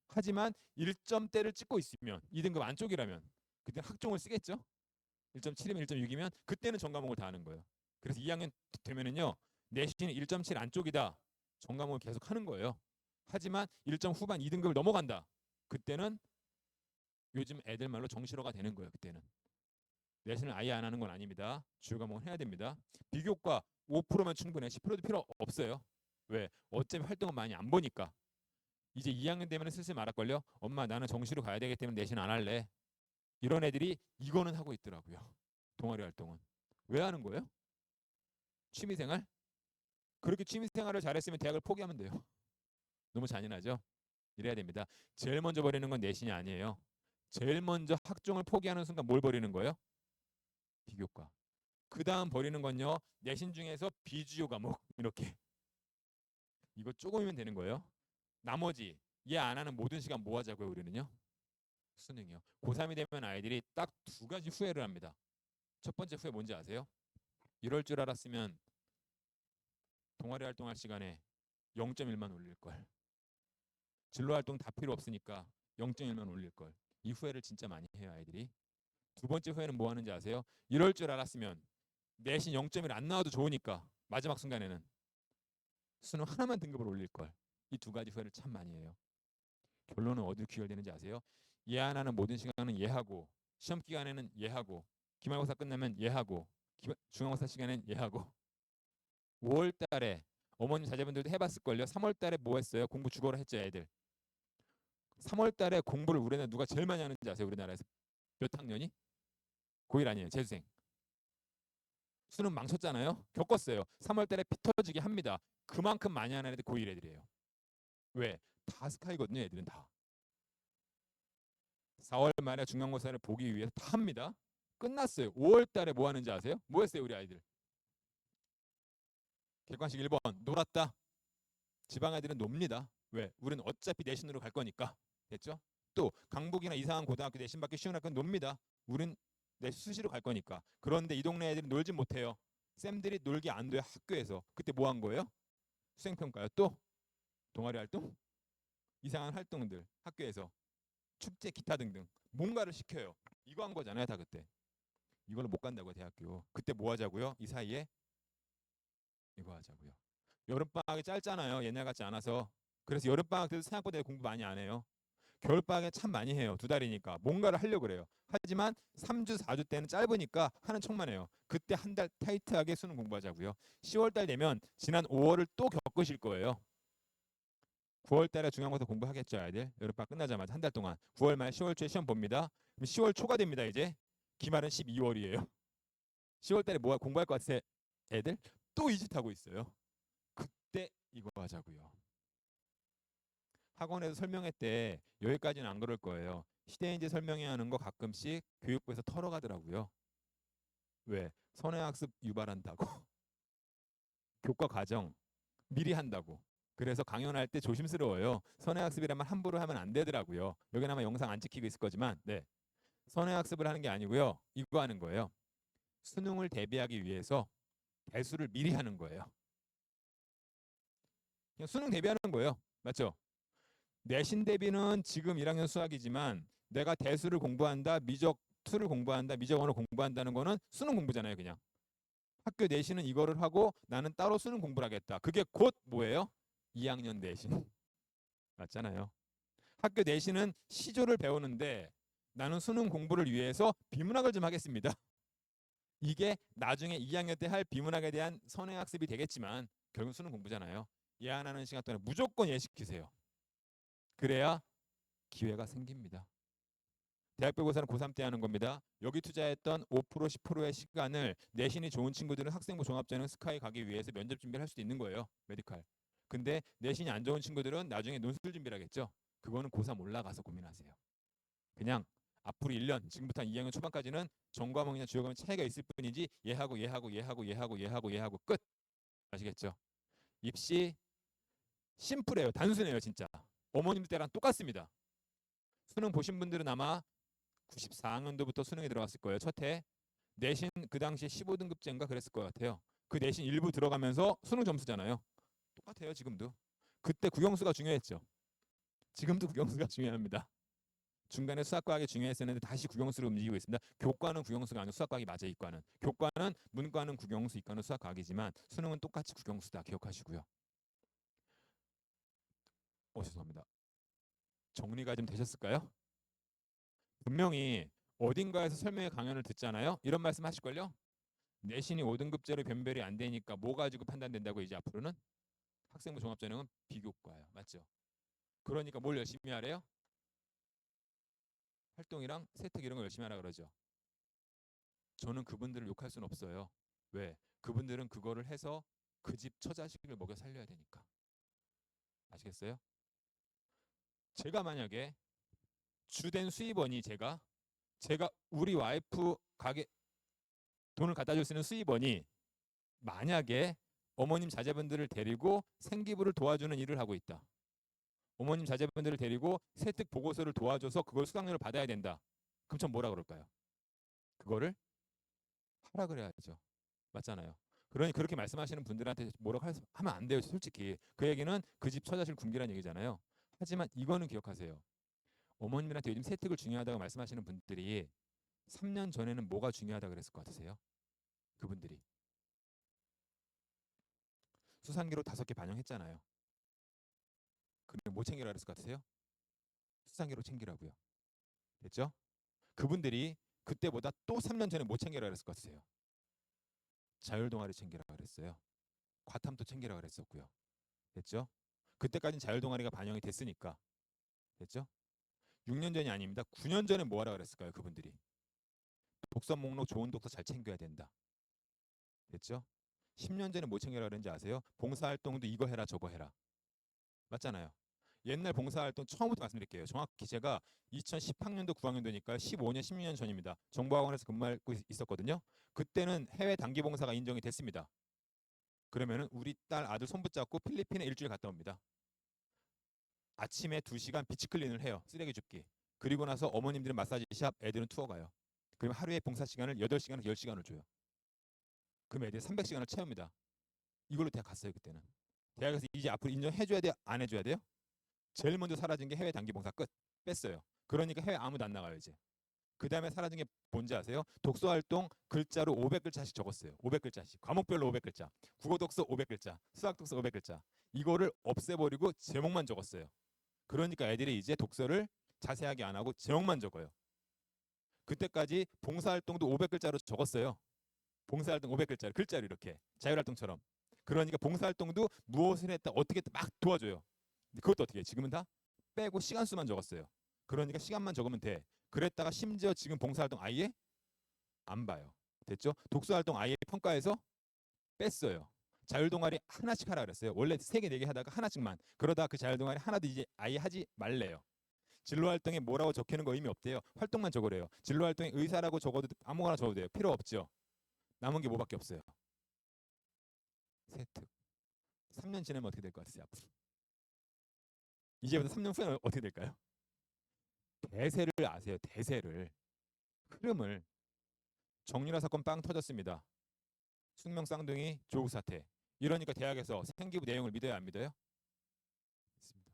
하지만 1점대를 찍고 있으면 2등급 안쪽이라면 그때 학종을 쓰겠죠. 1.7이면 1.6이면 그때는 전과목을 다 하는 거예요. 그래서 2학년 되면은요. 내신이 1.7 안쪽이다. 전과목을 계속 하는 거예요. 하지만 1점 후반 2등급을 넘어간다. 그때는 요즘 애들 말로 정시로가 되는 거예요. 그때는. 내신을 아예 안 하는 건 아닙니다. 주요 과목은 해야 됩니다. 비교과 5%면 충분해. 10%도 필요 없어요. 왜? 어차피 활동은 많이 안 보니까. 이제 2학년 되면 슬슬 말할걸요. 엄마 나는 정시로 가야 되기 때문에 내신 안 할래. 이런 애들이 이거는 하고 있더라고요. 동아리 활동은. 왜 하는 거예요? 취미생활? 그렇게 취미생활을 잘했으면 대학을 포기하면 돼요. 너무 잔인하죠? 이래야 됩니다. 제일 먼저 버리는 건 내신이 아니에요. 제일 먼저 학종을 포기하는 순간 뭘 버리는 거예요? 비교과. 그 다음 버리는 건요. 내신 중에서 비주요 과목 이렇게. 이거 조금이면 되는 거예요. 나머지 얘 안 하는 모든 시간 뭐 하자고요 우리는요? 수능이요. 고3이 되면 아이들이 딱 두 가지 후회를 합니다. 첫 번째 후회 뭔지 아세요? 이럴 줄 알았으면 동아리 활동할 시간에 0.1만 올릴 걸. 진로 활동 다 필요 없으니까 0.1만 올릴 걸. 이 후회를 진짜 많이 해요 아이들이. 두 번째 후회는 뭐 하는지 아세요? 이럴 줄 알았으면 내신 0.1 안 나와도 좋으니까 마지막 순간에는 수능 하나만 등급을 올릴 걸. 이 두 가지 후회를 참 많이 해요. 결론은 어디로 귀결되는지 아세요? 얘 하나는 모든 시간은 얘하고 시험 기간에는 얘하고 기말고사 끝나면 얘하고 중간고사 시간엔 얘하고 5월 달에 어머님 자제분들도 해봤을걸요. 3월 달에 뭐 했어요? 공부 죽어라 했죠 애들. 3월 달에 공부를 우리나라 누가 제일 많이 하는지 아세요? 우리나라에서 몇 학년이? 고1 아니에요. 재수생. 수능 망쳤잖아요. 겪었어요. 3월 달에 피 터지게 합니다. 그만큼 많이 하는 애들 고1 애들이에요. 왜? 다 스카이거든요. 애들은 다. 4월 말에 중간고사를 보기 위해서 다 합니다. 끝났어요. 5월 달에 뭐 하는지 아세요? 뭐 했어요, 우리 아이들? 객관식 1번 놀았다. 지방 아이들은 놉니다. 왜? 우리는 어차피 내신으로 갈 거니까. 됐죠? 또 강북이나 이상한 고등학교 내신 받기 쉬운 학교는 놉니다. 우린 내 수시로 갈 거니까. 그런데 이 동네 애들이 놀지 못해요. 쌤들이 놀게 안 돼요. 학교에서. 그때 뭐 한 거예요? 수행평가요. 또 동아리 활동? 이상한 활동들 학교에서. 축제 기타 등등 뭔가를 시켜요. 이거 한 거잖아요. 다 그때. 이걸로 못 간다고요. 대학교. 그때 뭐 하자고요? 이 사이에 이거 하자고요. 여름방학이 짧잖아요. 옛날 같지 않아서. 그래서 여름방학 때도 생각보다 공부 많이 안 해요. 겨울방학에 참 많이 해요. 2달이니까 뭔가를 하려고 그래요. 하지만 3주, 4주 때는 짧으니까 하는 척만 해요. 그때 한 달 타이트하게 수능 공부하자고요. 10월 달 되면 지난 5월을 또 겪으실 거예요. 9월 달에 중간고사 공부하겠죠, 아이들. 여름방학 끝나자마자 한 달 동안. 9월 말 10월 초에 시험 봅니다. 그럼 10월 초가 됩니다, 이제. 기말은 12월이에요. 10월 달에 뭐 공부할 것 같아? 애들 또 이 짓 하고 있어요. 그때 이거 하자고요. 학원에서 설명회 때 여기까지는 안 그럴 거예요. 시대인지 설명해야 하는 거 가끔씩 교육부에서 털어가더라고요. 왜? 선행학습 유발한다고. 교과 과정 미리 한다고. 그래서 강연할 때 조심스러워요. 선행학습이라면 함부로 하면 안 되더라고요. 여기는 아마 영상 안 찍히고 있을 거지만 네. 선행학습을 하는 게 아니고요. 이거 하는 거예요. 수능을 대비하기 위해서 대수를 미리 하는 거예요. 그냥 수능 대비하는 거예요. 맞죠? 내신 대비는 지금 1학년 수학이지만 내가 대수를 공부한다, 미적 2를 공부한다, 미적 1을 공부한다는 거는 수능 공부잖아요. 그냥. 학교 내신은 이거를 하고 나는 따로 수능 공부를 하겠다. 그게 곧 뭐예요? 2학년 내신. 맞잖아요. 학교 내신은 시조를 배우는데 나는 수능 공부를 위해서 비문학을 좀 하겠습니다. 이게 나중에 2학년 때 할 비문학에 대한 선행학습이 되겠지만 결국 수능 공부잖아요. 예안하는 시간 동안에 무조건 예시키세요. 그래야 기회가 생깁니다. 대학별고사는 고3 때 하는 겁니다. 여기 투자했던 5% 10%의 시간을 내신이 좋은 친구들은 학생부 종합전형 스카이 가기 위해서 면접 준비를 할 수도 있는 거예요. 메디칼. 근데 내신이 안 좋은 친구들은 나중에 논술 준비를 하겠죠. 그거는 고3 올라가서 고민하세요. 그냥 앞으로 1년 지금부터 2학년 초반까지는 전과목이나 주요 과목 차이가 있을 뿐이지 얘하고 끝. 아시겠죠? 입시 심플해요. 단순해요. 진짜. 어머님들 때랑 똑같습니다. 수능 보신 분들은 아마 94학년도부터 수능에 들어갔을 거예요. 첫 해. 내신 그 당시에 15등급제인가 그랬을 것 같아요. 그 내신 일부 들어가면서 수능 점수잖아요. 똑같아요. 지금도. 그때 국영수가 중요했죠. 지금도 국영수가 중요합니다. 중간에 수학과학이 중요했었는데 다시 국영수로 움직이고 있습니다. 교과는 국영수가 아니고 수학과학이 맞아요. 이과는. 교과는 문과는 국영수, 이과는 수학과학이지만 수능은 똑같이 국영수다. 기억하시고요. 죄송합니다. 정리가 좀 되셨을까요? 분명히 어딘가에서 설명회 강연을 듣잖아요. 이런 말씀 하실걸요? 내신이 5등급제로 변별이 안 되니까 뭐 가지고 판단된다고 이제 앞으로는? 학생부 종합전형은 비교과예요. 맞죠? 그러니까 뭘 열심히 하래요? 활동이랑 세특 이런 거 열심히 하라 그러죠. 저는 그분들을 욕할 수는 없어요. 왜? 그분들은 그거를 해서 그 집 처자식을 먹여 살려야 되니까. 아시겠어요? 제가 만약에 주된 수입원이 제가 우리 와이프 가게 돈을 갖다 줄 수 있는 수입원이 만약에 어머님 자제분들을 데리고 생기부를 도와주는 일을 하고 있다. 어머님 자제분들을 데리고 세특 보고서를 도와줘서 그걸 수강료를 받아야 된다. 그럼 전 뭐라 그럴까요? 그거를 하라 그래야죠. 맞잖아요. 그러니 그렇게 말씀하시는 분들한테 뭐라고 하면 안 돼요. 솔직히. 그 얘기는 그 집 처자식 굶기라는 얘기잖아요. 하지만 이거는 기억하세요. 어머님들한테 요즘 세특을 중요하다고 말씀하시는 분들이 3년 전에는 뭐가 중요하다고 그랬을 것 같으세요? 그분들이. 수상기록 5개 반영했잖아요. 근데 뭐 챙기라 그랬을 것 같으세요? 수상기록 챙기라고요. 됐죠? 그분들이 그때보다 또 3년 전에 뭐 챙기라 그랬을 것 같으세요? 자율동아리 챙기라 그랬어요. 과탐도 챙기라 그랬었고요. 됐죠? 그때까지는 자율동아리가 반영이 됐으니까. 됐죠? 6년 전이 아닙니다. 9년 전에 뭐 하라 그랬을까요? 그분들이. 독서 목록 좋은 독서 잘 챙겨야 된다. 됐죠? 10년 전에 뭐 챙겨라 그랬는지 아세요? 봉사활동도 이거 해라 저거 해라. 맞잖아요. 옛날 봉사활동 처음부터 말씀드릴게요. 정확히 제가 2010학년도 9학년도니까 15년 16년 전입니다. 정보학원에서 근무하고 있었거든요. 그때는 해외 단기 봉사가 인정이 됐습니다. 그러면은 우리 딸 아들 손 붙잡고 필리핀에 일주일 갔다 옵니다. 아침에 2시간 비치 클린을 해요. 쓰레기 줍기. 그리고 나서 어머님들은 마사지 샵, 애들은 투어 가요. 그러면 하루에 봉사 시간을 8시간에서 10시간을 줘요. 그럼 애들이 300시간을 채웁니다. 이걸로 대학 갔어요, 그때는. 대학에서 이제 앞으로 인정해줘야 돼요? 안 해줘야 돼요? 제일 먼저 사라진 게 해외 단기 봉사 끝. 뺐어요. 그러니까 해외 아무도 안 나가요, 이제. 그 다음에 사라진 게 뭔지 아세요? 독서활동 글자로 500글자씩 적었어요. 500글자씩. 과목별로 500글자. 국어 독서 500글자. 수학 독서 500글자. 이거를 없애버리고 제목만 적었어요. 그러니까 애들이 이제 독서를 자세하게 안 하고 제목만 적어요. 그때까지 봉사활동도 500글자로 적었어요. 봉사활동 500글자로 글자로 이렇게 자율활동처럼. 그러니까 봉사활동도 무엇을 했다 어떻게 했다 막 도와줘요. 근데 그것도 어떻게 해? 지금은 다 빼고 시간 수만 적었어요. 그러니까 시간만 적으면 돼. 그랬다가 심지어 지금 봉사활동 아예 안 봐요. 됐죠? 독서활동 아예 평가해서 뺐어요. 자율동아리 하나씩 하라 그랬어요. 원래 3개, 4개 하다가 하나씩만. 그러다 그 자율동아리 하나도 이제 아예 하지 말래요. 진로활동에 뭐라고 적히는 거 의미 없대요. 활동만 적으래요. 진로활동에 의사라고 적어도 아무거나 적어도 돼요. 필요 없죠. 남은 게 뭐밖에 없어요. 세특. 3년 지나면 어떻게 될 것 같으세요? 앞으로. 이제부터 3년 후에는 어떻게 될까요? 대세를 아세요. 대세를. 흐름을. 정유라 사건 빵 터졌습니다. 숙명 쌍둥이 조국 사태. 이러니까 대학에서 생기부 내용을 믿어야 안 믿어요? 믿습니다.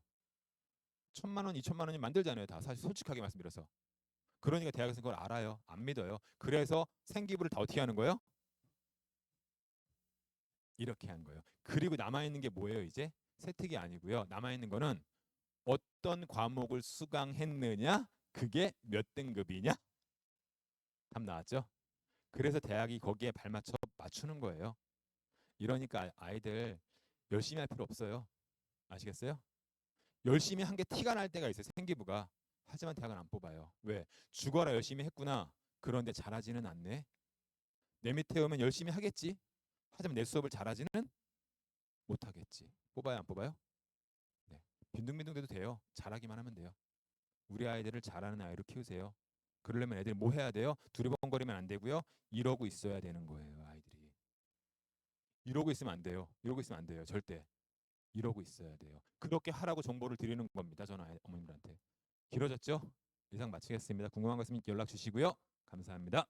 1,000만 원, 2,000만 원이 만들잖아요. 다 사실 솔직하게 말씀드려서. 그러니까 대학에서 그걸 알아요. 안 믿어요. 그래서 생기부를 다 어떻게 하는 거예요? 이렇게 한 거예요. 그리고 남아있는 게 뭐예요? 이제 세특이 아니고요. 남아있는 거는 어떤 과목을 수강했느냐? 그게 몇 등급이냐? 답 나왔죠? 그래서 대학이 거기에 발맞춰 맞추는 거예요. 이러니까 아이들 열심히 할 필요 없어요. 아시겠어요? 열심히 한 게 티가 날 때가 있어요. 생기부가. 하지만 대학은 안 뽑아요. 왜? 죽어라 열심히 했구나. 그런데 잘하지는 않네. 내 밑에 오면 열심히 하겠지. 하지만 내 수업을 잘하지는 못하겠지. 뽑아요 안 뽑아요? 네. 빈둥빈둥대도 돼요. 잘하기만 하면 돼요. 우리 아이들을 잘하는 아이로 키우세요. 그러려면 애들이 뭐 해야 돼요? 두리번거리면 안 되고요. 이러고 있어야 되는 거예요. 아이들이. 이러고 있으면 안 돼요. 이러고 있으면 안 돼요. 절대. 이러고 있어야 돼요. 그렇게 하라고 정보를 드리는 겁니다. 저는 어머님들한테. 길어졌죠? 이상 마치겠습니다. 궁금한 거 있으면 연락 주시고요. 감사합니다.